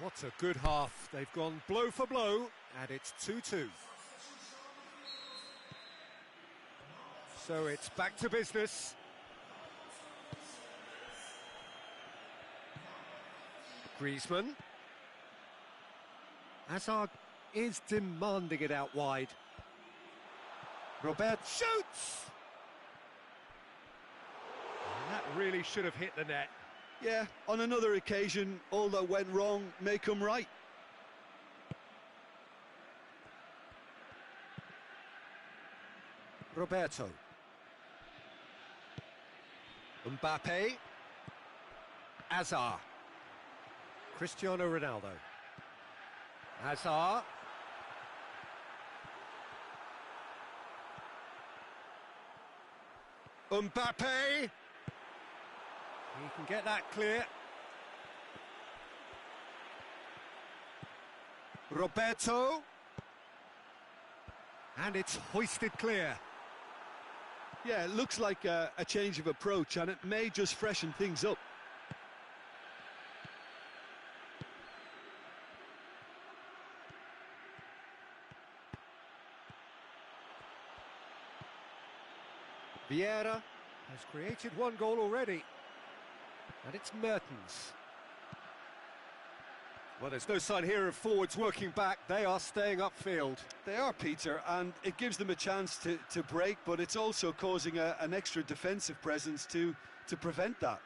What a good half. They've gone blow for blow, and it's 2-2. So it's back to business. Griezmann. Hazard is demanding it out wide. Robert shoots! And that really should have hit the net. Yeah, on another occasion, all that went wrong may come right. Roberto. Mbappe. Hazard. Cristiano Ronaldo. Hazard. Mbappe. He can get that clear. Roberto. And it's hoisted clear. Yeah, it looks like a change of approach, and it may just freshen things up. Vieira has created one goal already, and it's Mertens. Well, there's no sign here of forwards working back. They are staying upfield. They are, Peter, and it gives them a chance to break, but it's also causing an extra defensive presence to prevent that.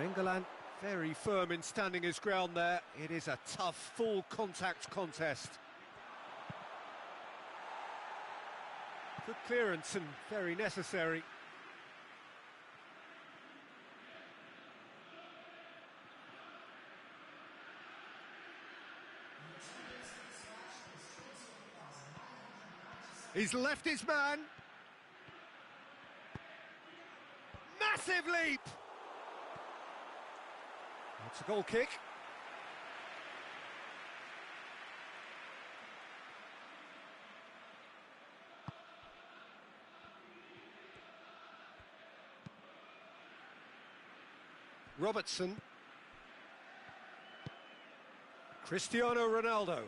England very firm in standing his ground there. It is a tough, full contact contest. Good clearance and very necessary. He's left his man. Massive leap! It's a goal kick. Robertson. Cristiano Ronaldo.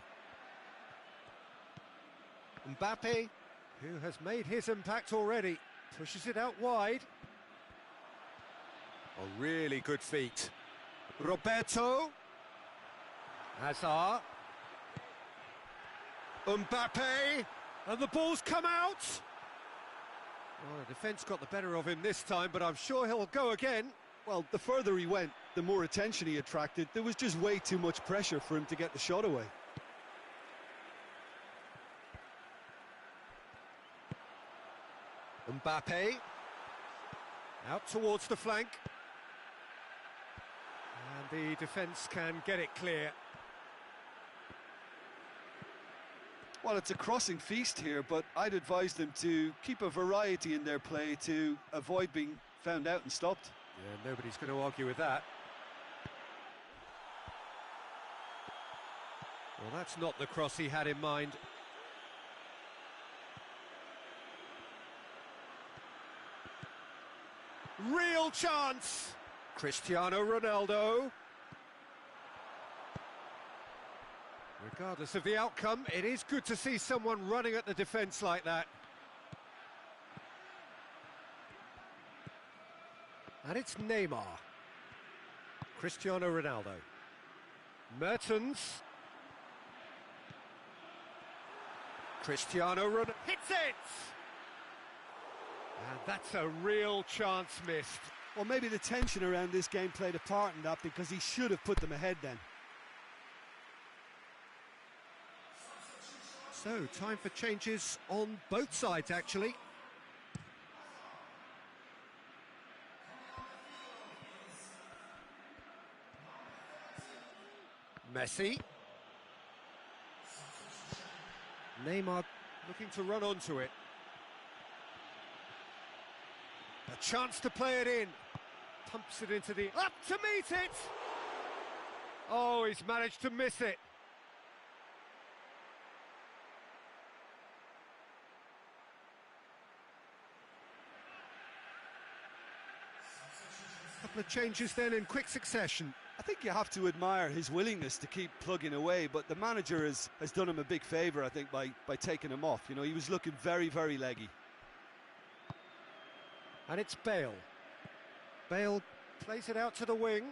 Mbappe, who has made his impact already, pushes it out wide. A really good feat. Roberto. Hazard. Mbappe. And the ball's come out. Well, the defence got the better of him this time, but I'm sure he'll go again. Well, the further he went, the more attention he attracted. There was just way too much pressure for him to get the shot away. Mbappe. Out towards the flank. And the defence can get it clear. Well, it's a crossing feast here, but I'd advise them to keep a variety in their play to avoid being found out and stopped. Yeah, nobody's going to argue with that. Well, that's not the cross he had in mind. Real chance! Cristiano Ronaldo. Regardless of the outcome, it is good to see someone running at the defence like that. And it's Neymar. Cristiano Ronaldo. Mertens. Cristiano Ronaldo hits it! And that's a real chance missed. Well, maybe the tension around this game played a part in that, because he should have put them ahead then. So, time for changes on both sides, actually. Messi. Neymar looking to run onto it. A chance to play it in. Pumps it into the... Up to meet it! Oh, he's managed to miss it. Couple of changes then in quick succession. I think you have to admire his willingness to keep plugging away, but the manager has done him a big favour, I think, by taking him off. You know, he was looking very, very leggy. And it's Bale. Bale plays it out to the wing.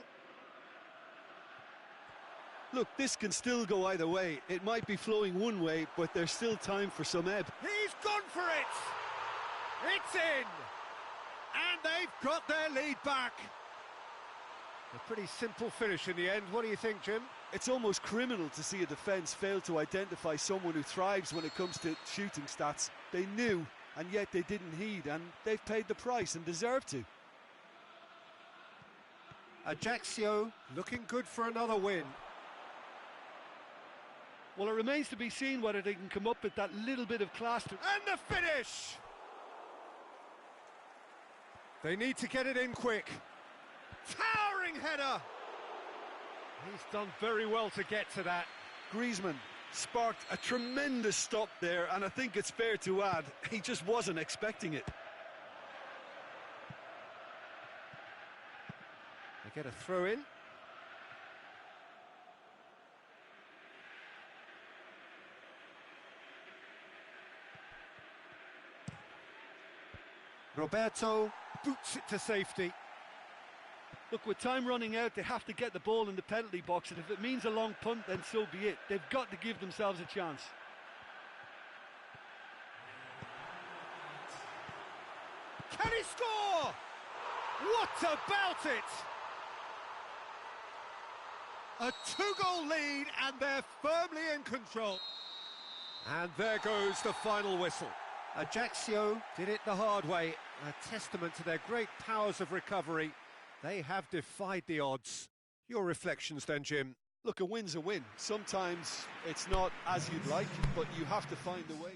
Look, this can still go either way. It might be flowing one way, but there's still time for some ebb. He's gone for it! It's in! And they've got their lead back. A pretty simple finish in the end. What do you think, Jim? It's almost criminal to see a defence fail to identify someone who thrives when it comes to shooting stats. They knew, and yet they didn't heed, and they've paid the price and deserve to. Ajaccio looking good for another win. Well, it remains to be seen whether they can come up with that little bit of class. And the finish! They need to get it in quick. Towering header! He's done very well to get to that. Griezmann sparked a tremendous stop there, and I think it's fair to add, he just wasn't expecting it. They get a throw in. Roberto boots it to safety. Look, with time running out, they have to get the ball in the penalty box, and if it means a long punt, then so be it. They've got to give themselves a chance. Can he score? What about it? A 2-goal lead, and they're firmly in control. And there goes the final whistle. Ajaccio did it the hard way, a testament to their great powers of recovery. They have defied the odds. Your reflections then, Jim? Look, a win's a win. Sometimes it's not as you'd like, but you have to find a way.